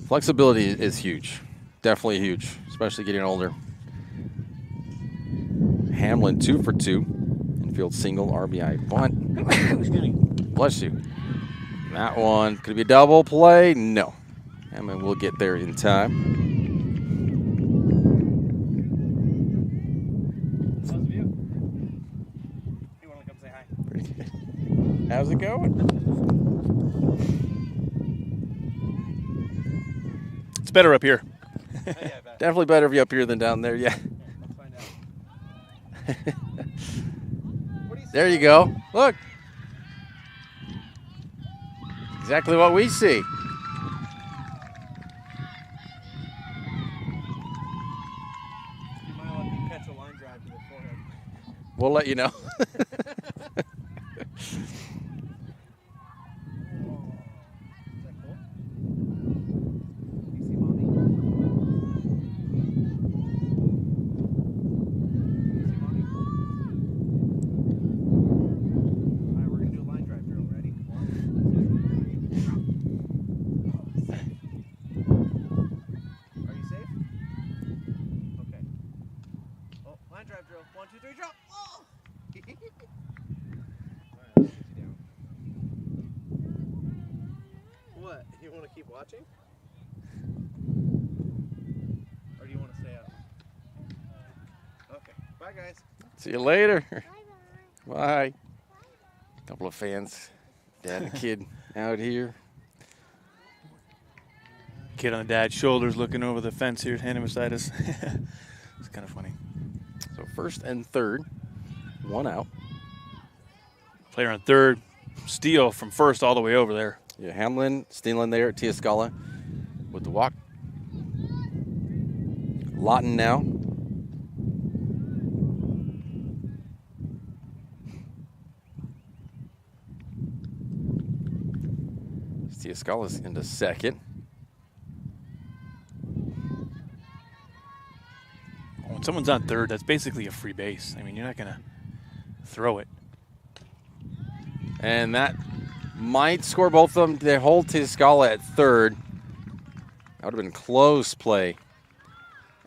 Flexibility is huge. Definitely huge, especially getting older. Hamlin 2 for 2. Infield single, RBI bunt. Excuse me. Bless you. That one, could it be a double play? No. Hamlin will get there in time. How's the view? You want to come say hi? Pretty good. How's it going? It's better up here. Definitely better if you're up here than down there, yeah. Let's find out. There you go. Look. Exactly what we see. You might let me catch a line drive to the forehead. We'll let you know. What? You want to keep watching? Or do you want to stay up? Okay. Bye, guys. See you later. Bye. Bye. Couple of fans, dad and kid out here. Kid on the dad's shoulders looking over the fence here, standing beside us. It's kind of funny. So first and third, one out. Player on third, steal from first all the way over there. Yeah, Hamlin stealing there at Tiascala with the walk. Lawton now. Tiascala's into second. When someone's on third, that's basically a free base. I mean, you're not going to throw it. And that might score both of them. They hold Tiascala at third. That would have been close play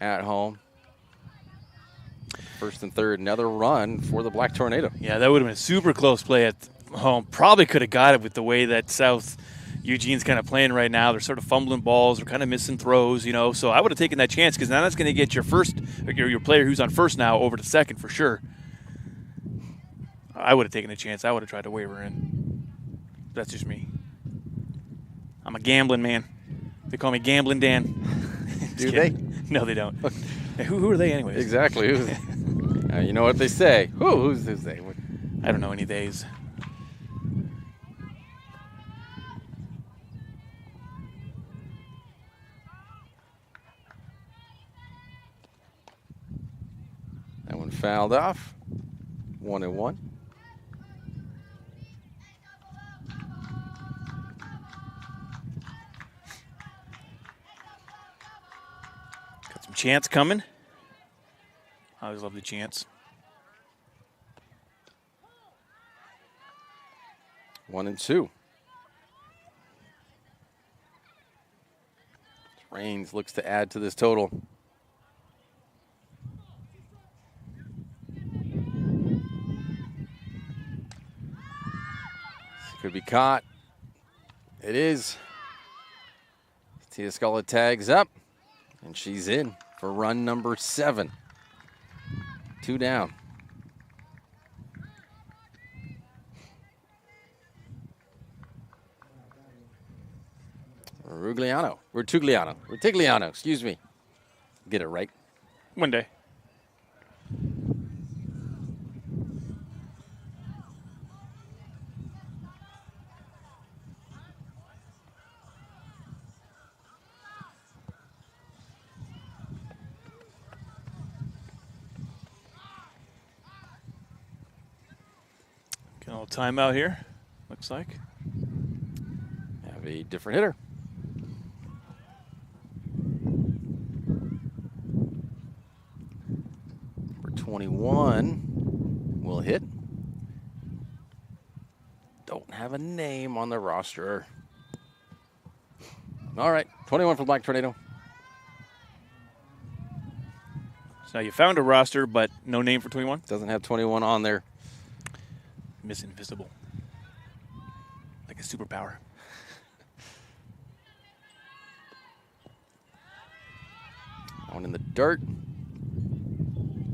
at home. First and third, another run for the Black Tornado. Yeah, that would have been a super close play at home. Probably could have got it with the way that South Eugene's kind of playing right now. They're sort of fumbling balls. They're kind of missing throws, you know. So I would have taken that chance because now that's going to get your first, your player who's on first now over to second for sure. I would have taken a chance. I would have tried to waiver in. That's just me. I'm a gambling man. They call me Gambling Dan. Do they? No, they don't. Hey, who are they anyways? Exactly. You know what they say. Who's they? I don't know any days. That one fouled off. 1-1. Got some chants coming. I always love the chants. 1-2. Rains looks to add to this total. Could be caught. It is. Tia Sculla tags up, and she's in for run number 7. 2 down. Rutigliano, excuse me. Get it right. One day. Get a little timeout here, looks like. Have a different hitter. Number 21 will hit. Don't have a name on the roster. All right, 21 for Black Tornado. So you found a roster, but no name for 21? Doesn't have 21 on there. Miss Invisible. Like a superpower. One in the dirt.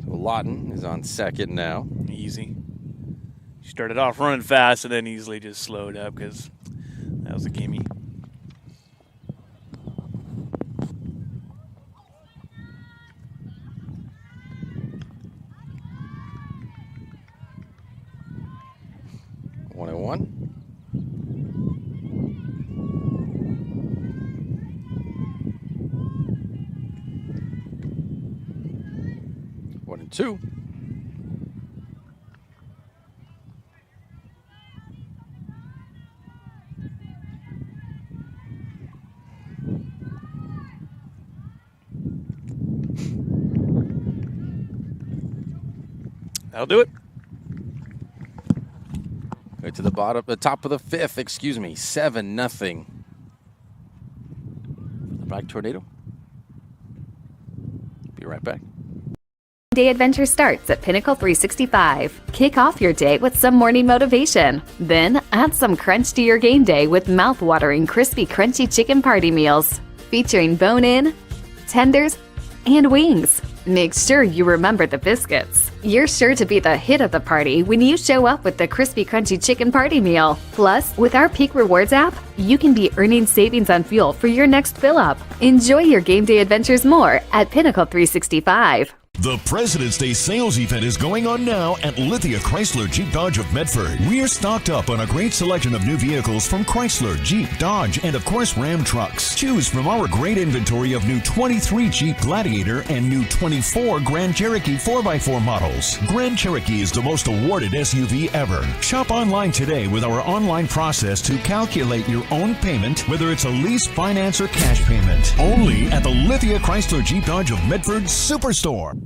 So Lawton is on second now. Easy. Started off running fast and then easily just slowed up because that was a gimme. Two. That'll do it. Right to the top of the 5th, excuse me, 7-0. The Black Tornado. Be right back. Day adventure starts at Pinnacle 365. Kick off your day with some morning motivation. Then add some crunch to your game day with mouth-watering crispy crunchy chicken party meals featuring bone-in, tenders, and wings. Make sure you remember the biscuits. You're sure to be the hit of the party when you show up with the crispy crunchy chicken party meal. Plus, with our Peak Rewards app, you can be earning savings on fuel for your next fill-up. Enjoy your game day adventures more at Pinnacle 365. The President's Day sales event is going on now at Lithia Chrysler Jeep Dodge of Medford. We're stocked up on a great selection of new vehicles from Chrysler, Jeep, Dodge, and of course Ram trucks. Choose from our great inventory of new 23 Jeep Gladiator and new 24 Grand Cherokee 4x4 models. Grand Cherokee is the most awarded SUV ever. Shop online today with our online process to calculate your own payment, whether it's a lease, finance, or cash payment. Only at the Lithia Chrysler Jeep Dodge of Medford Superstore.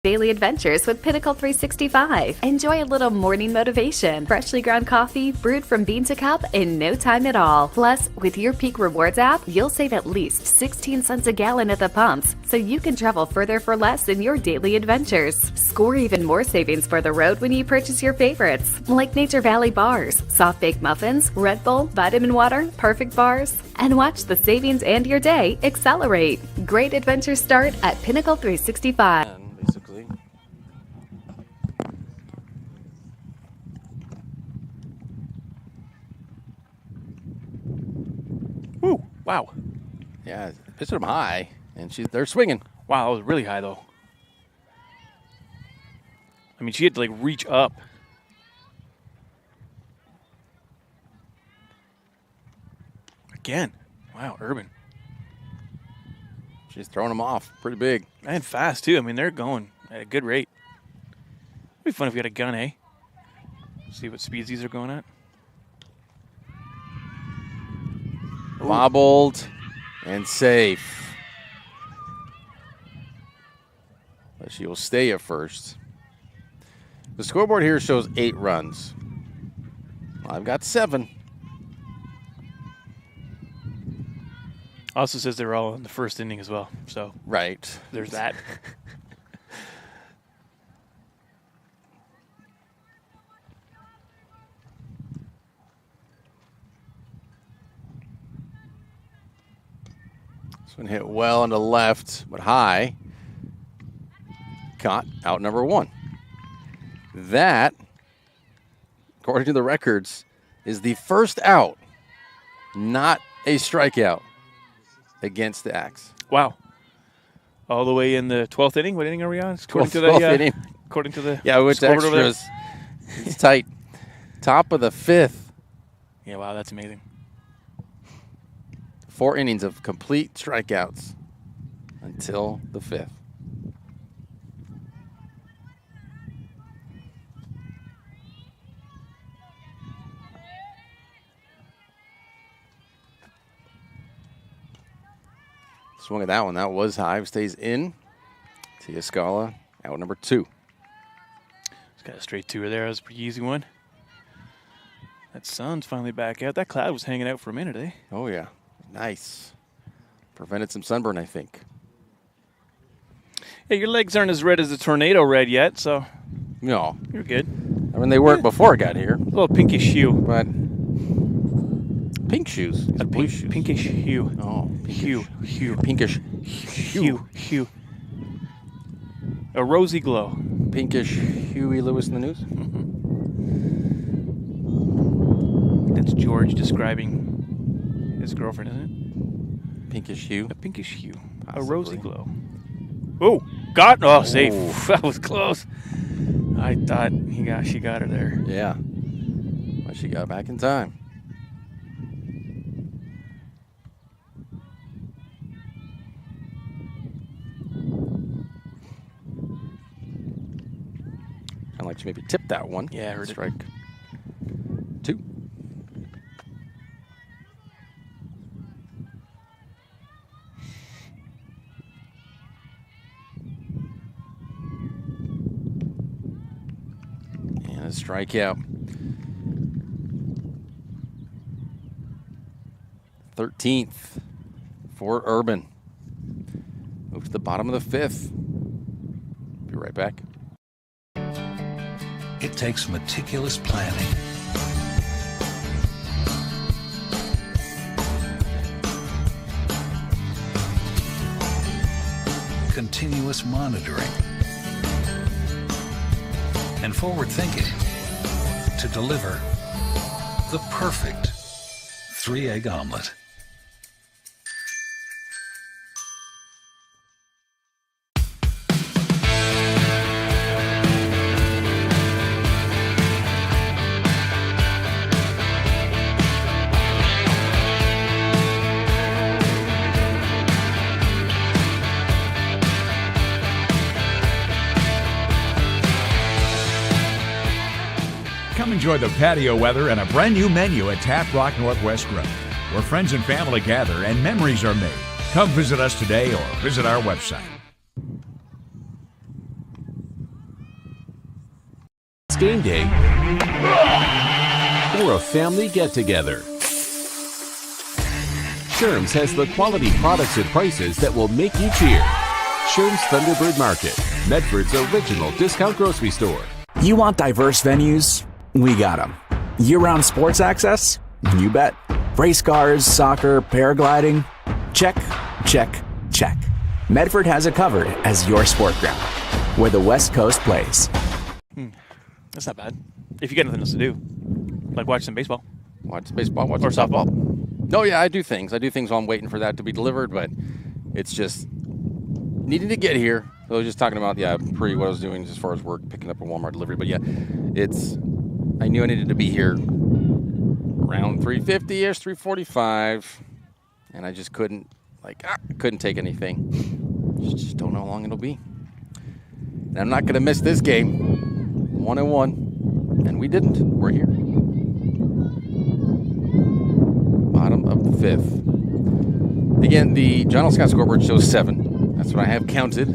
Daily adventures with Pinnacle 365. Enjoy a little morning motivation. Freshly ground coffee brewed from bean to cup in no time at all. Plus, with your Peak Rewards app, you'll save at least 16 cents a gallon at the pumps, so you can travel further for less in your daily adventures. Score even more savings for the road when you purchase your favorites, like Nature Valley bars, soft baked muffins, Red Bull, vitamin water, perfect bars, and watch the savings and your day accelerate. great adventures start at Pinnacle 365. Basically. Woo! Wow. Yeah, pitched them high, and they're swinging. Wow, that was really high, though. I mean, she had to, like, reach up. Again. Wow, Urban. She's throwing them off pretty big. And fast, too. I mean, they're going at a good rate. It'd be fun if we had a gun, eh? See what speeds these are going at. Wobbled and safe. But she will stay at first. The scoreboard here shows 8 runs. I've got 7. Also says they're all in the first inning as well. So right, there's that. This one hit well on the left, but high. Caught out number 1. That, according to the records, is the first out, not a strikeout, against the Axe. Wow. All the way in the 12th inning? What inning are we on? According 12th inning. According to the with extras. It's tight. Top of the 5th. Yeah, wow, that's amazing. 4 innings of complete strikeouts until the 5th. Swung at that one. That was high. Stays in. Tia Scala, out number 2. It's got a straight 2 there. That was a pretty easy one. That sun's finally back out. That cloud was hanging out for a minute, eh? Oh, yeah. Nice. Prevented some sunburn, I think. Yeah, your legs aren't as red as the tornado red yet, so no, you're good. I mean, they weren't before I got here. A little pinkish hue. But pink shoes. Blue shoes. Pinkish hue. Oh, hue. Pinkish hue. A rosy glow. Pinkish Huey Lewis in the news. That's George describing his girlfriend, isn't it? Pinkish hue. A pinkish hue. Possibly. A rosy glow. Oh, got safe. That was close. I thought she got her there. Yeah. But she got back in time. Kind of like she maybe tipped that one. Yeah, I heard Strike 2. And a strikeout. 13th for Urban. Move to the bottom of the 5th. Be right back. It takes meticulous planning, continuous monitoring, and forward thinking to deliver the perfect 3-egg omelet. Come enjoy the patio weather and a brand new menu at Tap Rock Northwest Grill, where friends and family gather and memories are made. Come visit us today or visit our website. It's game day or a family get-together. Sherm's has the quality products and prices that will make you cheer. Sherm's Thunderbird Market, Medford's original discount grocery store. You want diverse venues? We got them. Year-round sports access? You bet. Race cars, soccer, paragliding? Check, check, check. Medford has it covered as your sport ground, where the West Coast plays. That's not bad. If you got nothing else to do, like watch some baseball. Watch baseball, watch or some softball. No, yeah, I do things. I do things while I'm waiting for that to be delivered, but it's just needing to get here. So I was just talking about, what I was doing as far as work, picking up a Walmart delivery. But yeah, I knew I needed to be here around 3:50-ish, 3:45, and I just couldn't take anything. Just don't know how long it'll be. And I'm not going to miss this game. 1-1, and we didn't. We're here. Bottom of the 5th. Again, the John L. Scott scoreboard shows 7. That's what I have counted.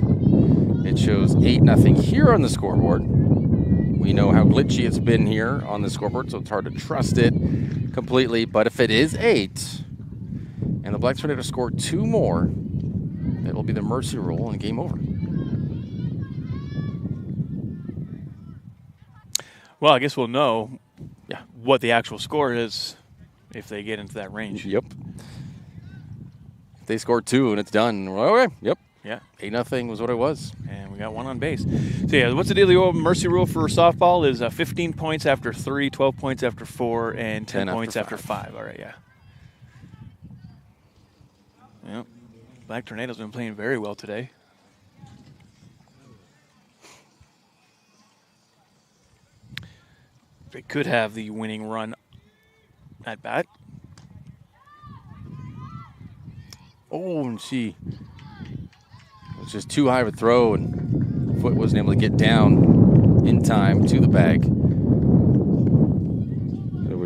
It shows 8-0 here on the scoreboard. We know how glitchy it's been here on the scoreboard, so it's hard to trust it completely. But if it is 8, and the Black Tornadoes score 2 more, it will be the mercy rule and game over. Well, I guess we'll know what the actual score is if they get into that range. Yep. If they score 2 and it's done, we're okay. Yep. Yeah. 8-0 was what it was. And we got 1 on base. So, yeah, what's the deal? Mercy rule for softball is 15 points after 3, 12 points after 4, and 10 points after 5. All right, yeah. Yep. Black Tornadoes been playing very well today. They could have the winning run at bat. Oh, and it was just too high of a throw, and foot wasn't able to get down in time to the bag. So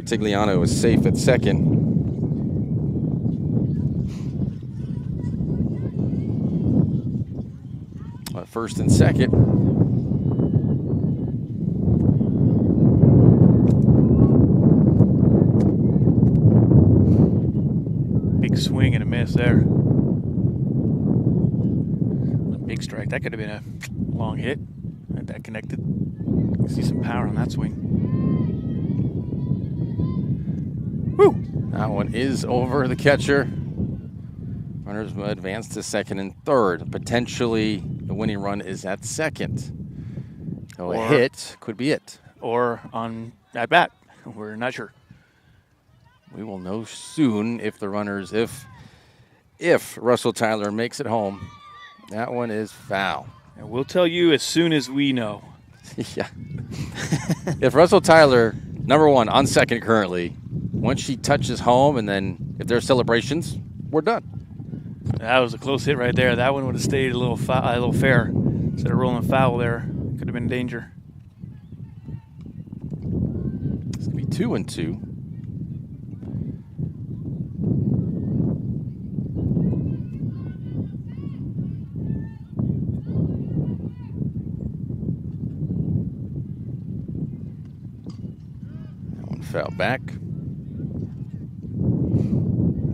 Tigliano is safe at second. First and second. Big swing and a miss there. A big strike. That could have been a long hit. Had that connected. You can see some power on that swing. Woo! That one is over the catcher. Runners advance to second and third. Potentially, the winning run is at second. So a hit could be it. Or on at bat. We're not sure. We will know soon if the runners, if Russell Tyler makes it home. That one is foul. And we'll tell you as soon as we know. Yeah. If Russell Tyler, number 1, on second currently, once she touches home and then if there's celebrations, we're done. That was a close hit right there. That one would have stayed a little fair. Instead of rolling foul there, could have been danger. It's going to be 2-2. That one fell back.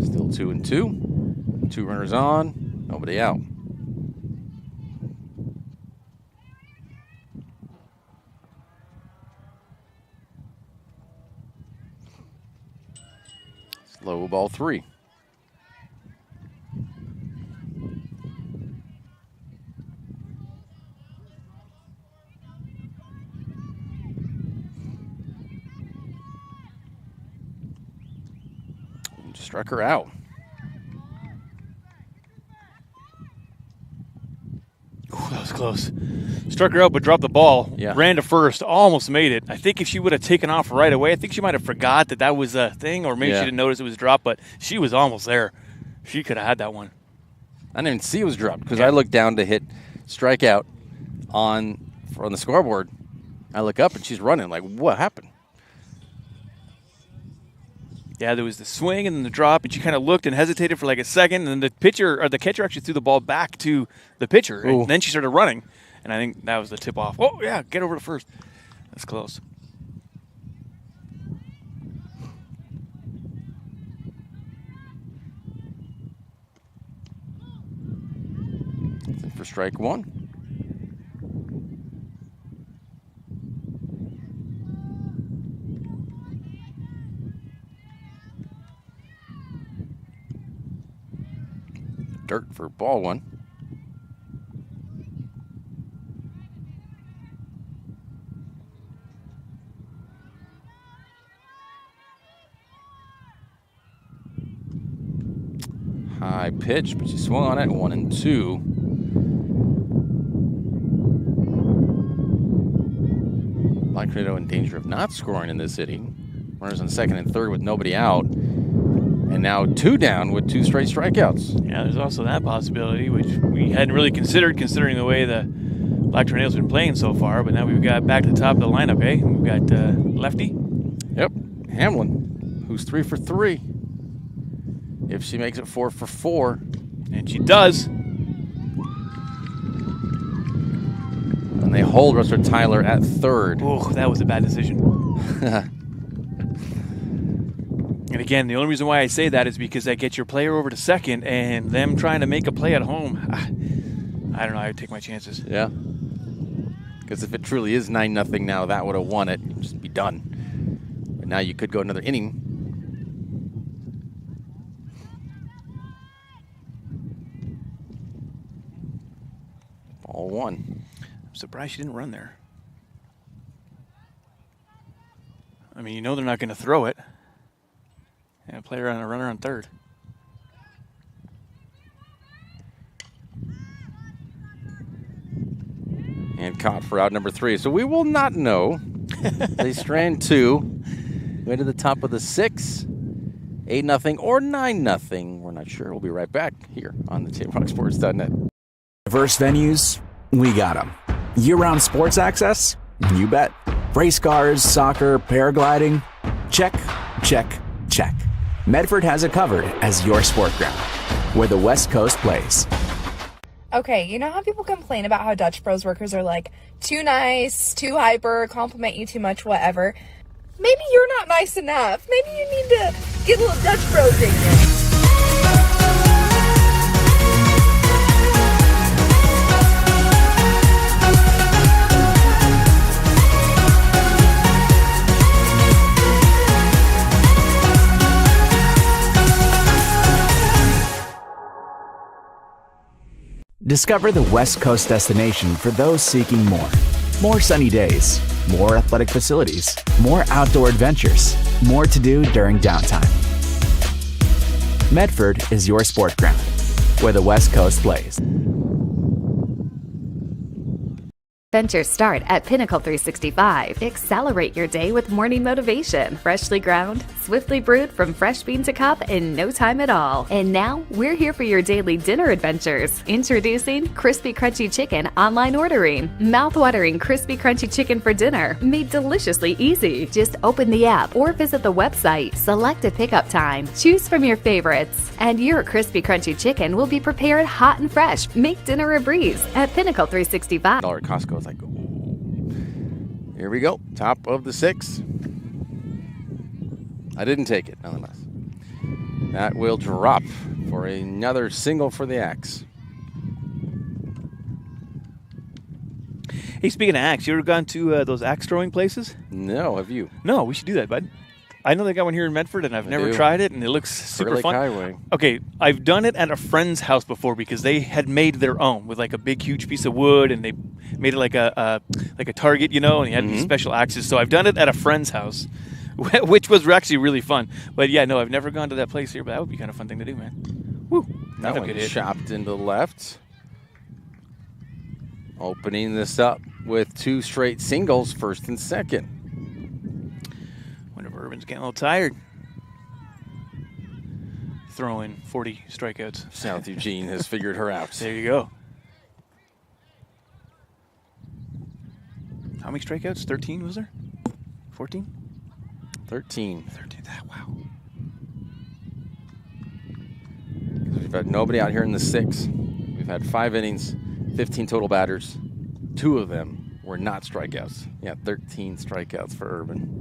Still 2-2. 2 runners on, nobody out. Slow ball 3. Struck her out. Ooh, that was close. Struck her out, but dropped the ball. Yeah. Ran to first, almost made it. I think if she would have taken off right away, I think she might have forgot that was a thing, or maybe she didn't notice it was dropped, but she was almost there. She could have had that one. I didn't even see it was dropped because I looked down to hit strikeout on the scoreboard. I look up and she's running. Like, what happened? Yeah, there was the swing and then the drop, and she kind of looked and hesitated for like a second, and then the catcher actually threw the ball back to the pitcher, and then she started running, and I think that was the tip-off. Oh, yeah, get over to first. That's close. For strike 1. Dirt for ball 1. pitch, but she swung on it 1-2. Black Tornado in danger of not scoring in this inning. Runners on second and third with nobody out. And now 2 down with 2 straight strikeouts. Yeah, there's also that possibility, which we hadn't really considered, considering the way the Black Tornado's been playing so far. But now we've got back to the top of the lineup, eh? We've got Lefty. Yep, Hamlin, who's 3 for 3. If she makes it 4 for 4. And she does. And they hold Russell Tyler at third. Oh, that was a bad decision. And again, the only reason why I say that is because I get your player over to second, and them trying to make a play at home. I don't know. I would take my chances. Yeah. Because if it truly is 9-0 now, that would have won it. You'd just be done. But now you could go another inning. Ball 1. I'm surprised she didn't run there. I mean, you know they're not going to throw it. And a player on a runner on third. And caught for out number 3. So we will not know. They strand 2. Way to the top of the 6. 8-0 or 9-0. We're not sure. We'll be right back here on the TapeRockSports.net. Diverse venues, we got them. Year-round sports access? You bet. Race cars, soccer, paragliding? Check, check, check. Medford has it covered as your sport ground, where the West Coast plays. Okay, you know how people complain about how Dutch Bros workers are like too nice, too hyper, compliment you too much, whatever? Maybe you're not nice enough. Maybe you need to get a little Dutch Bros in you. Discover the West Coast destination for those seeking more. More sunny days, more athletic facilities, more outdoor adventures, more to do during downtime. Medford is your sport ground, where the West Coast plays. Ventures start at Pinnacle 365. Accelerate your day with morning motivation. Freshly ground, swiftly brewed from fresh bean to cup in no time at all. And now, we're here for your daily dinner adventures. Introducing Crispy Crunchy Chicken online ordering. Mouth-watering Crispy Crunchy Chicken for dinner, made deliciously easy. Just open the app or visit the website. Select a pickup time. Choose from your favorites. And your Crispy Crunchy Chicken will be prepared hot and fresh. Make dinner a breeze at Pinnacle 365. Costco. It's like, ooh. Here we go. Top of the 6. I didn't take it, nonetheless. That will drop for another single for the Axe. Hey, speaking of axe, you ever gone to those axe throwing places? No, have you? No, we should do that, bud. I know they got one here in Medford, and I've never tried it, and it looks super fun. Highway. Okay, I've done it at a friend's house before because they had made their own with like a big, huge piece of wood, and they made it like a target, you know, and they had these special axes. So I've done it at a friend's house, which was actually really fun. But yeah, no, I've never gone to that place here, but that would be kind of a fun thing to do, man. Woo! That one chopped into the left. Opening this up with 2 straight singles, first and second. Urban's getting a little tired. Throwing 40 strikeouts. South Eugene has figured her out. There you go. How many strikeouts? 13 was there? 14? 13. 13. Wow. We've had nobody out here in the 6. We've had 5 innings, 15 total batters. 2 of them were not strikeouts. Yeah, 13 strikeouts for Urban.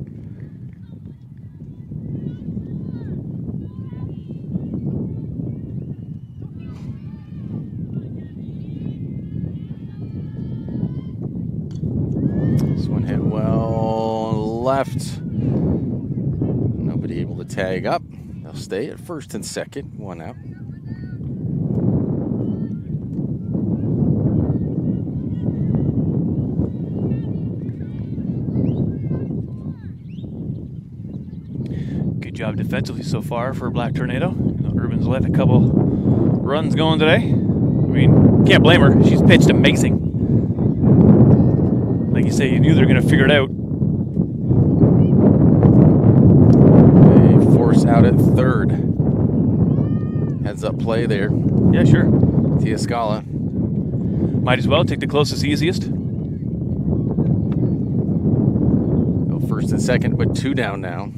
Left. Nobody able to tag up. They'll stay at first and second. 1 out. job defensively so far for Black Tornado. Urban's let a couple runs going today. I mean, can't blame her. She's pitched amazing. Like you say, you knew they were going to figure it out. They force out at third. Heads up play there. Yeah, sure. Tia Scala. Might as well take the closest, easiest. Go first and second, but 2 down now.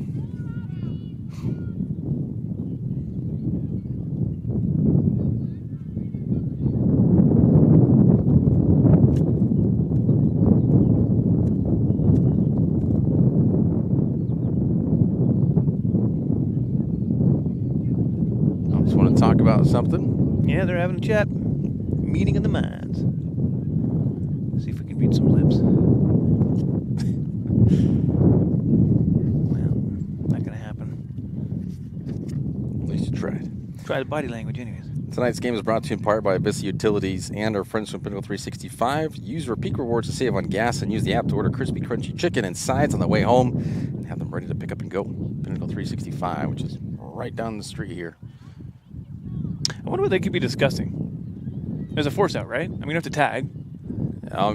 I just want to talk about something. Yeah, they're having a chat. Meeting of the minds. See if we can read some lips. Well, not gonna happen. At least you tried. Try the body language anyways. Tonight's game is brought to you in part by Abyss Utilities and our friends from Pinnacle 365. Use our peak rewards to save on gas and use the app to order crispy, crunchy chicken and sides on the way home and have them ready to pick up and go. Pinnacle 365, which is right down the street here. I wonder what they could be discussing. There's a force out, right? I mean, you have to tag.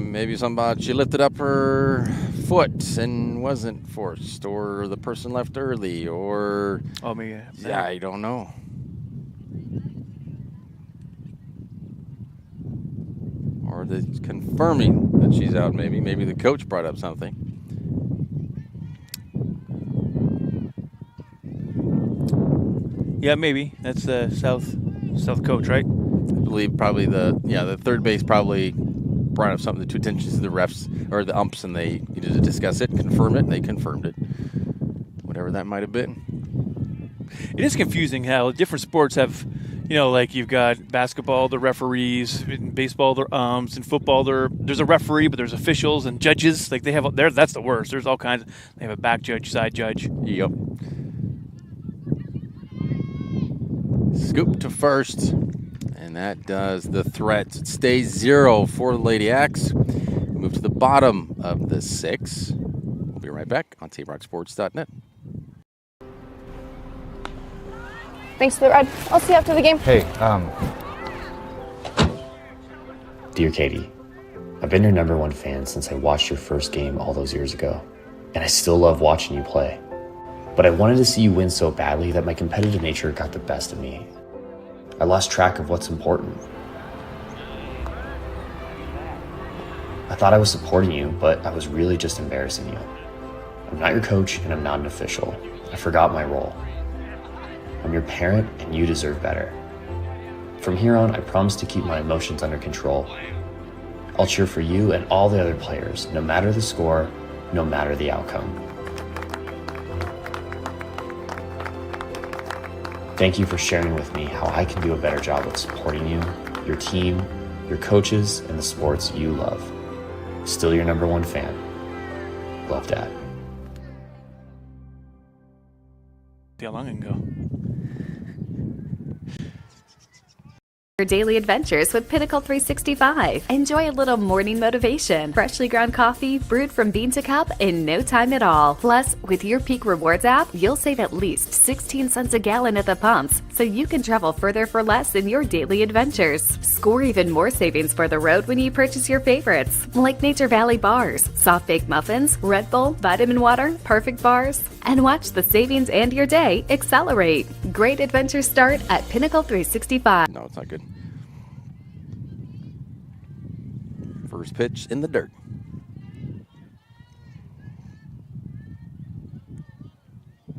Maybe something about she lifted up her foot and wasn't forced, or the person left early, or... Oh, maybe. Yeah, I don't know. Or it's confirming that she's out, maybe. Maybe the coach brought up something. Yeah, maybe. That's the South coach, right? I believe probably the third base probably brought up something to attention to the refs or the umps, and they needed to discuss it, confirm it, and they confirmed it. Whatever that might have been. It is confusing how different sports have, like you've got basketball, the referees, in baseball, their umps, in football, there's a referee, but there's officials and judges. Like that's the worst. There's all kinds. They have a back judge, side judge. Yep. Scoop to first, and that does the threat. It stays 0 for the Lady X. We move to the bottom of the 6. We'll be right back on TapeRockSports.net. Thanks for the ride. I'll see you after the game. Hey, Dear Katie, I've been your #1 fan since I watched your first game all those years ago, and I still love watching you play. But I wanted to see you win so badly that my competitive nature got the best of me. I lost track of what's important. I thought I was supporting you, but I was really just embarrassing you. I'm not your coach, and I'm not an official. I forgot my role. I'm your parent, and you deserve better. From here on, I promise to keep my emotions under control. I'll cheer for you and all the other players, no matter the score, no matter the outcome. Thank you for sharing with me how I can do a better job of supporting you, your team, your coaches, and the sports you love. Still your #1 fan. Love, Dad. See how long I can go. Your daily adventures with Pinnacle 365. Enjoy a little morning motivation. Freshly ground coffee brewed from bean to cup in no time at all. Plus, with your Peak Rewards app, you'll save at least 16 cents a gallon at the pumps, so you can travel further for less in your daily adventures. Score even more savings for the road when you purchase your favorites, like Nature Valley bars, soft baked muffins, Red Bull, vitamin water, perfect bars, and watch the savings and your day accelerate. Great adventures start at Pinnacle 365. No, it's not good. First pitch in the dirt.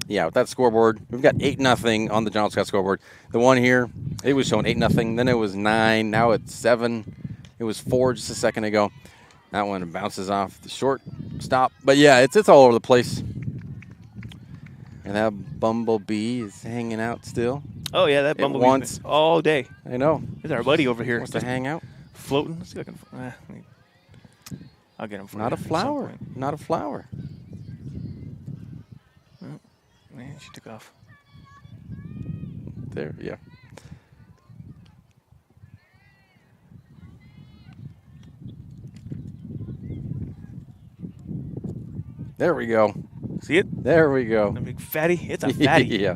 Yeah, with that scoreboard, we've got 8-0 on the John Scott scoreboard. The one here, it was showing 8-0, then it was 9, now it's 7. It was 4 just a second ago. That one bounces off the short stop. But yeah, it's all over the place. And that bumblebee is hanging out still. Oh yeah, that bumblebee all day. I know. There's our buddy over here. Wants to hang out. Floating. Let's see if I can. I'll get him for Not you a flower. Not a flower. Oh, man, she took off. There, yeah. There we go. See it? There we go. A big fatty. It's a fatty. Yeah.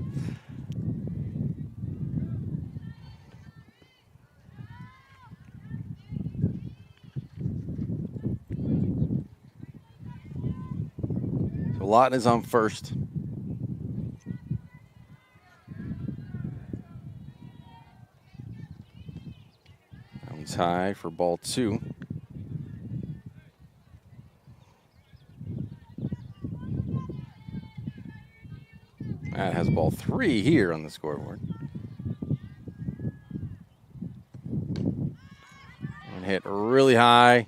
So Lawton is on first. Now he's high for ball 2. Matt has ball 3 here on the scoreboard. One hit really high.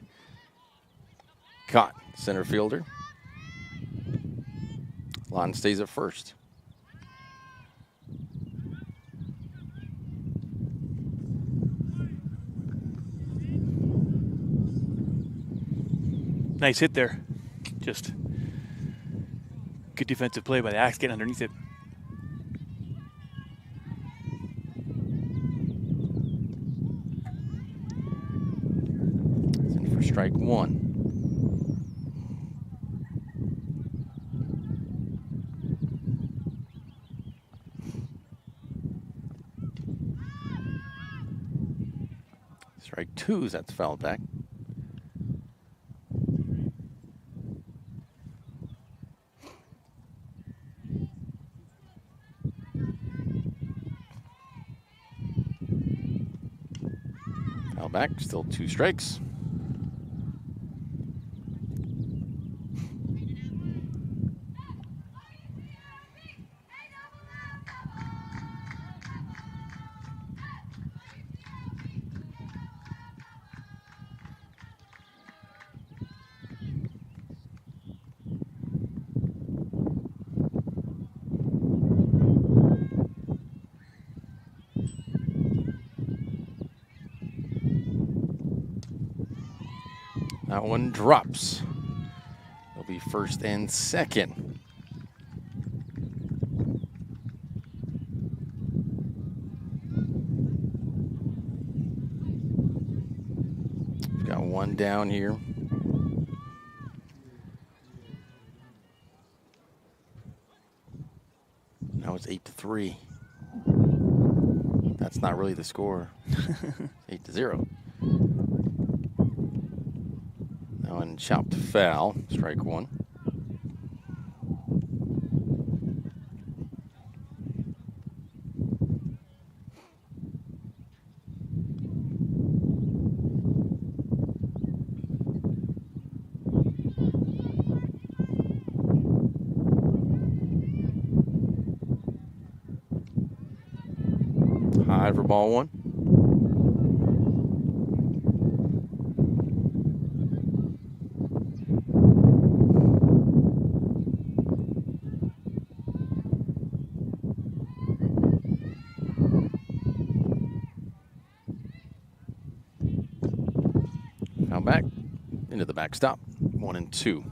Caught center fielder. Lawton stays at first. Nice hit there. Just good defensive play by the Axe getting underneath it. It's in for strike 1. Strike 2, that's fouled back. Foul back, still 2 strikes. That one drops. It'll be first and second. We've got one down here. Now it's 8-3. That's not really the score. 8-0. Now in chopped foul, strike 1. High for ball 1. Now back into the backstop, 1-2.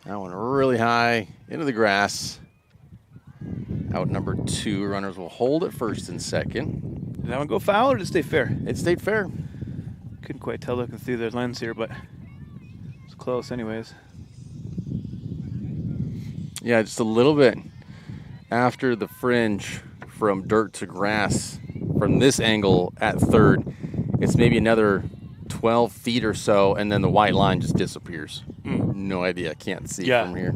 That one really high into the grass. Out number 2. Runners will hold at first and second. Did that one go foul or did it stay fair? It stayed fair. Couldn't quite tell looking through the lens here, but it's close anyways. Yeah, just a little bit after the fringe from dirt to grass from this angle at third. It's maybe another 12 feet or so, and then the white line just disappears. No idea. I can't see from here.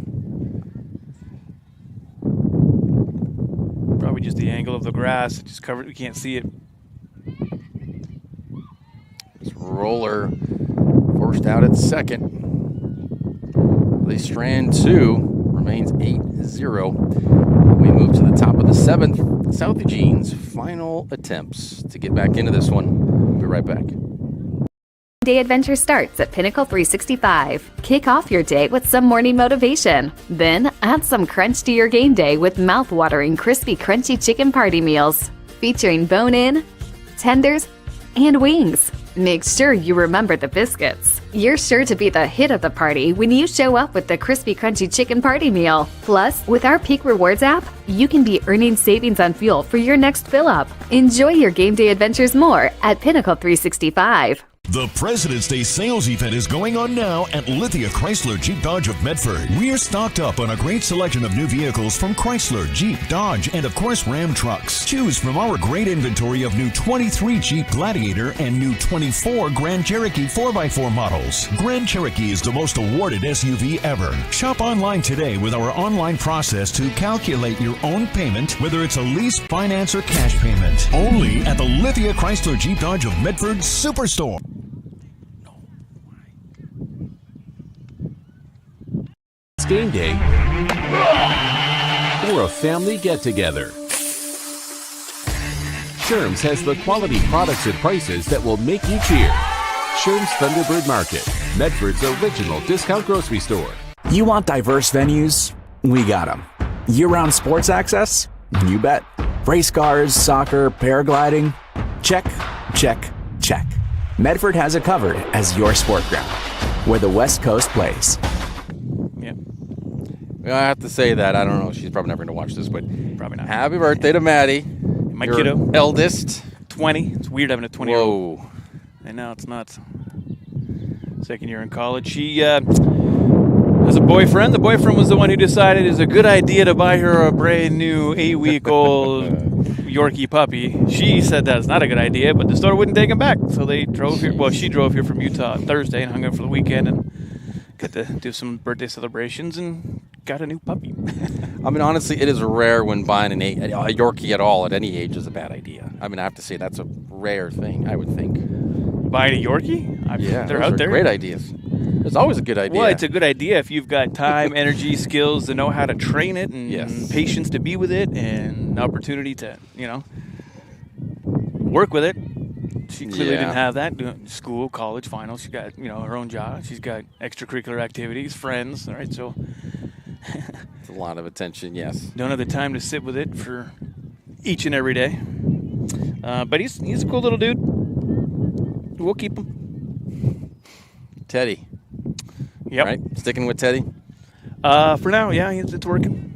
Probably just the angle of the grass. It just covered. We can't see it. This roller forced out at second. The strand 2 remains 8-0. We move to the top of the 7th. South Eugene's final attempts to get back into this one. We'll be right back. Day adventure starts at Pinnacle 365. Kick off your day with some morning motivation. Then add some crunch to your game day with mouth-watering crispy crunchy chicken party meals featuring bone-in, tenders, and wings. make sure you remember the biscuits. You're sure to be the hit of the party when you show up with the crispy crunchy chicken party meal. Plus, with our Peak Rewards app, you can be earning savings on fuel for your next fill-up. Enjoy your game day adventures more at Pinnacle 365. The President's Day sales event is going on now at Lithia Chrysler Jeep Dodge of Medford. We are stocked up on a great selection of new vehicles from Chrysler, Jeep, Dodge, and of course Ram trucks. Choose from our great inventory of new 23 Jeep Gladiator and new 24 Grand Cherokee 4x4 models. Grand Cherokee is the most awarded SUV ever. Shop online today with our online process to calculate your own payment, whether it's a lease, finance, or cash payment. Only at the Lithia Chrysler Jeep Dodge of Medford Superstore. Game day or a family get-together. Sherm's has the quality products and prices that will make you cheer. Sherm's Thunderbird Market, Medford's original discount grocery store. You want diverse venues? We got them. Year-round sports access? You bet. Race cars, soccer, paragliding? Check, check, check. Medford has it covered as your sport ground, where the West Coast plays. I have to say that. I don't know. She's probably never going to watch this, but probably not. Happy birthday to Maddie. My your kiddo. Eldest. 20. It's weird having a 20-year-old. Whoa. I know, it's nuts. Second year in college. She has a boyfriend. The boyfriend was the one who decided it's a good idea to buy her a brand new 8-week-old Yorkie puppy. She said that's not a good idea, but the store wouldn't take him back. So they drove here. Well, she drove here from Utah on Thursday and hung out for the weekend and got to do some birthday celebrations and got a new puppy. I mean, honestly, it is rare when buying a Yorkie at all at any age is a bad idea. I mean, I have to say that's a rare thing, I would think. Buying a Yorkie? Yeah, they're out there. Great ideas. It's always a good idea. Well, it's a good idea if you've got time, energy, skills to know how to train it, and patience to be with it, and opportunity to, work with it. She clearly didn't have that. Doing school, college, finals. She got, her own job. She's got extracurricular activities, friends. All right, so it's a lot of attention. Yes. Don't have the time to sit with it for each and every day. But he's a cool little dude. We'll keep him. Teddy. Yep. Right? Sticking with Teddy? For now, yeah, it's working.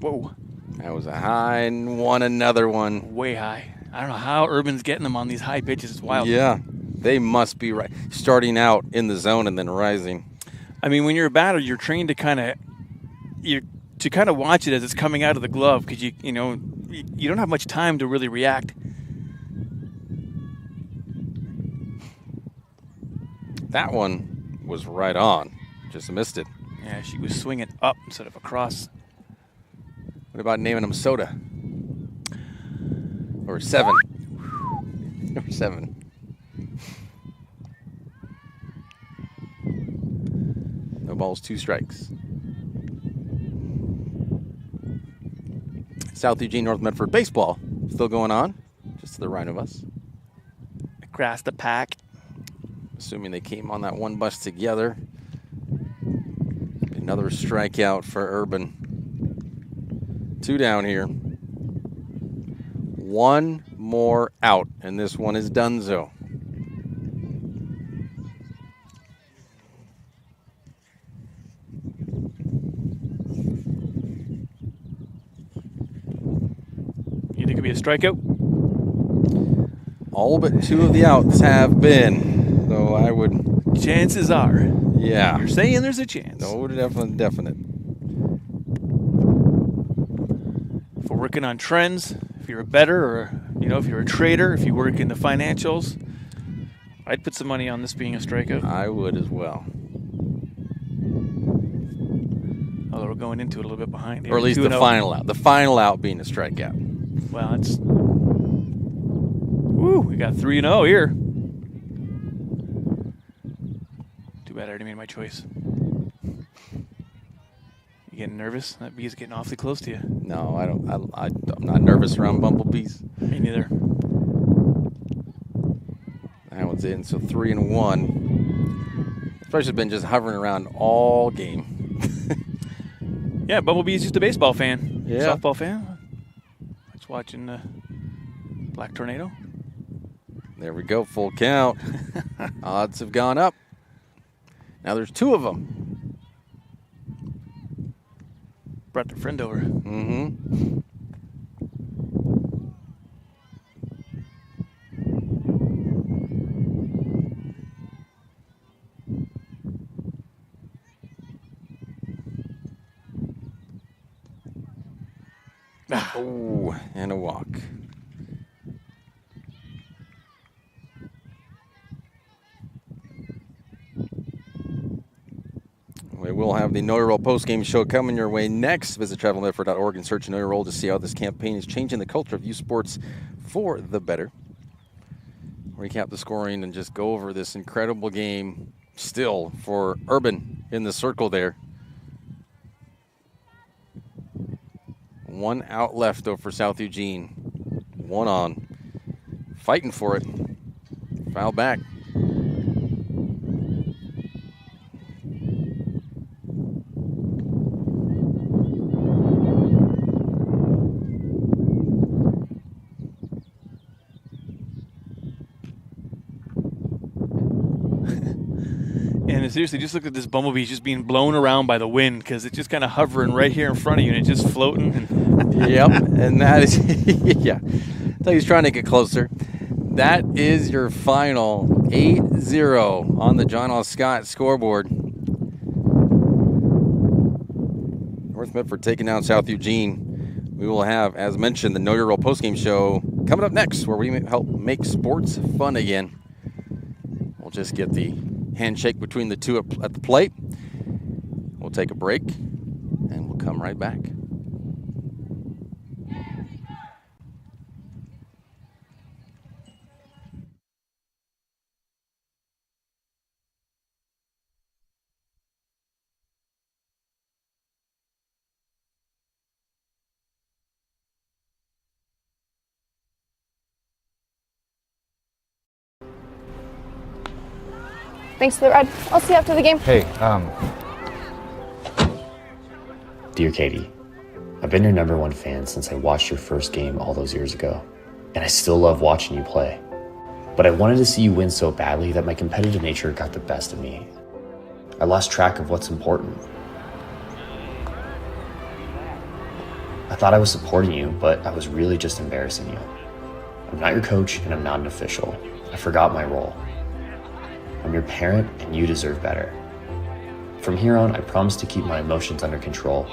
Whoa. That was a high and won another one. Way high. I don't know how Urban's getting them on these high pitches. It's wild. Yeah. They must be right. Starting out in the zone and then rising. I mean, when you're a batter, you're trained to kind of watch it as it's coming out of the glove because you don't have much time to really react. That one was right on. Just missed it. Yeah, she was swinging up instead of across. What about naming them Soda? Or 7. Or 7. No balls, 2 strikes. South Eugene, North Medford baseball still going on, just to the right of us. Across the pack. Assuming they came on that one bus together. Another strikeout for Urban. 2 down here. 1 more out, and this one is donezo. You think it'd be a strikeout? All but 2 of the outs have been, though I would... Chances are. Yeah. You're saying there's a chance. No, definite. If we're working on trends, if you're a bettor or, if you're a trader, if you work in the financials, I'd put some money on this being a strikeout. I would as well. Although we're going into it a little bit behind here. Or at least the final out. The final out being a strikeout. Well, it's... Woo, we got 3-0 here. Too bad I already made my choice. You getting nervous? That bee's getting awfully close to you. No, I don't. I'm not nervous around bumblebees. Me neither. That one's in, so 3-1. Especially been just hovering around all game. Yeah, Bumblebee's just a baseball fan. Yeah. Softball fan. Just watching Black Tornado. There we go, full count. Odds have gone up. Now there's 2 of them. Brought their friend over. Mm-hmm. Oh, and a walk. We will have the Know Your Role postgame show coming your way next. Visit travelmedford.org and search Know Your Role to see how this campaign is changing the culture of youth sports for the better. Recap the scoring and just go over this incredible game still for Urban in the circle there. 1 out left, though, for South Eugene. 1 on. Fighting for it. Foul back. And seriously, just look at this bumblebee just being blown around by the wind because it's just kind of hovering right here in front of you and it's just floating. Yep, and that is, yeah. So he's trying to get closer. That is your final 8-0 on the John L. Scott scoreboard. North Medford taking down South Eugene. We will have, as mentioned, the Know Your Role postgame show coming up next, where we help make sports fun again. We'll just get the handshake between the 2 at the plate. We'll take a break, and we'll come right back. Thanks for the ride. I'll see you after the game. Hey, Dear Katie, I've been your #1 fan since I watched your first game all those years ago, and I still love watching you play. But I wanted to see you win so badly that my competitive nature got the best of me. I lost track of what's important. I thought I was supporting you, but I was really just embarrassing you. I'm not your coach, and I'm not an official. I forgot my role. I'm your parent, and you deserve better. From here on, I promise to keep my emotions under control.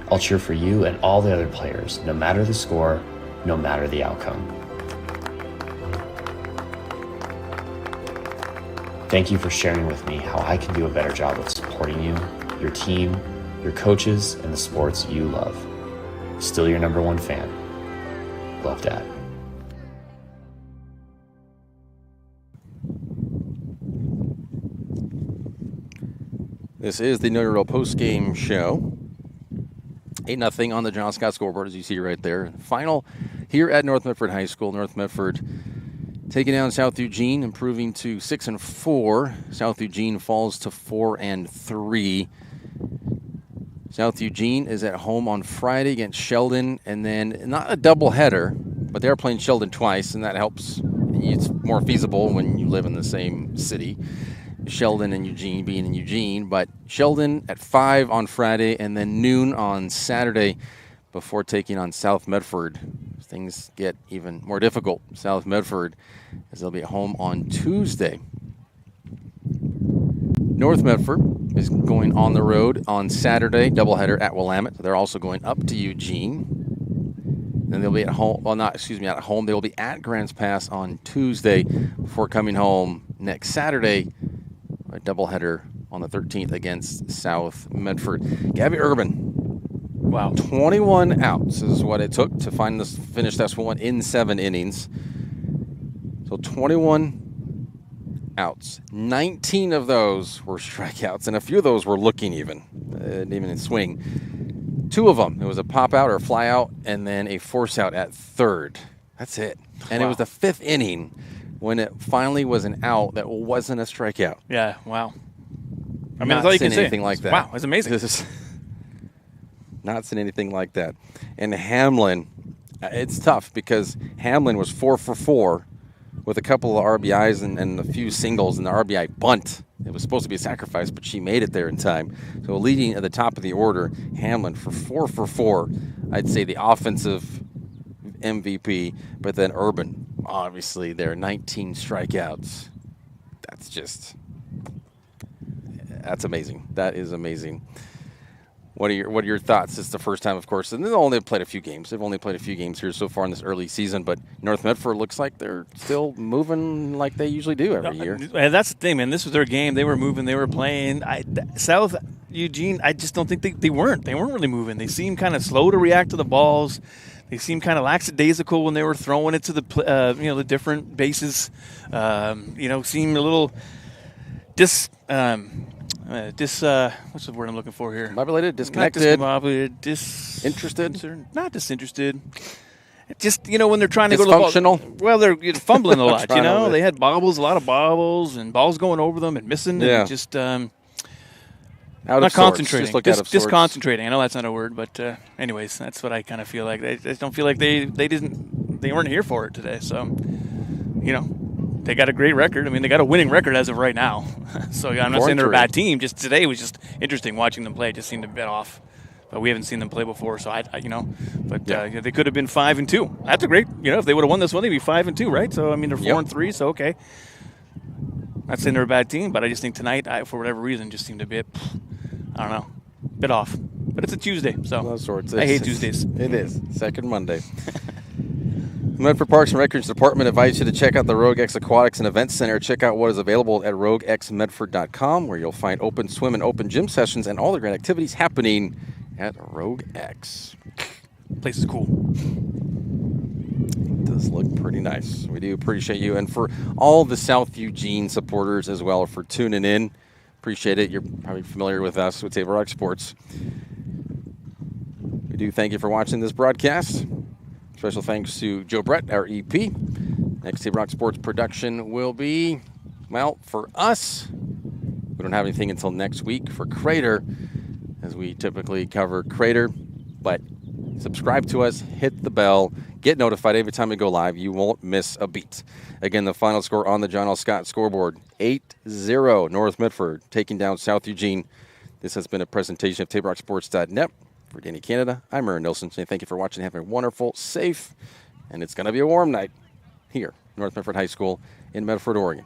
I'll cheer for you and all the other players, no matter the score, no matter the outcome. Thank you for sharing with me how I can do a better job of supporting you, your team, your coaches, and the sports you love. Still your #1 fan. Love, Dad. This is the Know Your Role post-game show. 8-0 on the John Scott scoreboard, as you see right there. Final here at North Medford High School. North Medford taking down South Eugene, improving to 6-4. South Eugene falls to 4-3. South Eugene is at home on Friday against Sheldon, and then not a doubleheader, but they're playing Sheldon twice, and that helps. It's more feasible when you live in the same city. Sheldon and Eugene being in Eugene, but Sheldon at 5 on Friday and then noon on Saturday before taking on South Medford. Things get even more difficult. South Medford, as they'll be at home on Tuesday. North Medford is going on the road on Saturday, doubleheader at Willamette. They're also going up to Eugene. Then they'll be at home, not at home. They will be at Grants Pass on Tuesday before coming home next Saturday. A doubleheader on the 13th against South Medford. Gabby Urban. Wow. 21 outs is what it took to finish this one in 7 innings. So 21 outs. 19 of those were strikeouts, and a few of those were looking even in swing. 2 of them, it was a pop out or a fly out, and then a force out at third. That's it. And It was the 5th inning when it finally was an out that wasn't a strikeout. Yeah, wow. I mean, Not that's all you can seen say. anything like that. Wow, that's amazing. Not seen anything like that. And Hamlin, it's tough because Hamlin was 4 for 4 with a couple of RBIs and a few singles and the RBI bunt. It was supposed to be a sacrifice, but she made it there in time. So leading at the top of the order, Hamlin for 4 for 4. I'd say the offensive MVP, but then Urban, obviously, there 19 strikeouts. That's amazing. That is amazing. What are your thoughts? It's the first time, of course, and they've only played a few games. They've only played a few games here so far in this early season, but North Medford looks like they're still moving like they usually do every year. And that's the thing, man. This was their game. They were moving. They were playing. South Eugene, I just don't think they weren't. They weren't really moving. They seemed kind of slow to react to the balls. They seemed kind of lackadaisical when they were throwing it to the different bases. Seemed a little what's the word I'm looking for here? Discombobulated, disconnected, interested, not disinterested. Just when they're trying to go to the ball, well, they're fumbling a lot. They had bobbles, a lot of bobbles, and balls going over them and missing, and just not concentrating, just disconcentrating. I know that's not a word, but anyways, that's what I kind of feel like. I just don't feel like they weren't here for it today. So, they got a great record. I mean, they got a winning record as of right now. So I'm not saying they're a bad team. Just today was just interesting watching them play. It just seemed a bit off. But we haven't seen them play before, so they could have been 5-2. That's a great, if they would have won this one, they'd be 5-2, right? So I mean, they're 4-3, so okay. Not saying they're a bad team, but I just think tonight, for whatever reason, just seemed a bit, I don't know, bit off. But it's a Tuesday, so I hate Tuesdays. It is second Monday. The Medford Parks and Recreation Department invites you to check out the Rogue X Aquatics and Events Center. Check out what is available at roguexmedford.com, where you'll find open swim and open gym sessions and all the great activities happening at Rogue X. Place is cool. It does look pretty nice. We do appreciate you. And for all the South Eugene supporters as well for tuning in, appreciate it. You're probably familiar with us with Table Rock Sports. We do thank you for watching this broadcast. Special thanks to Joe Brett, our EP. Next Table Rock Sports production will be, for us, we don't have anything until next week for Crater, as we typically cover Crater. But subscribe to us, hit the bell, get notified every time we go live. You won't miss a beat. Again, the final score on the John L. Scott scoreboard, 8-0 North Medford taking down South Eugene. This has been a presentation of TableRockSports.net. For Danny Canada, I'm Aaron Nilsson saying thank you for watching. Have a wonderful, safe, and it's going to be a warm night here, North Medford High School in Medford, Oregon.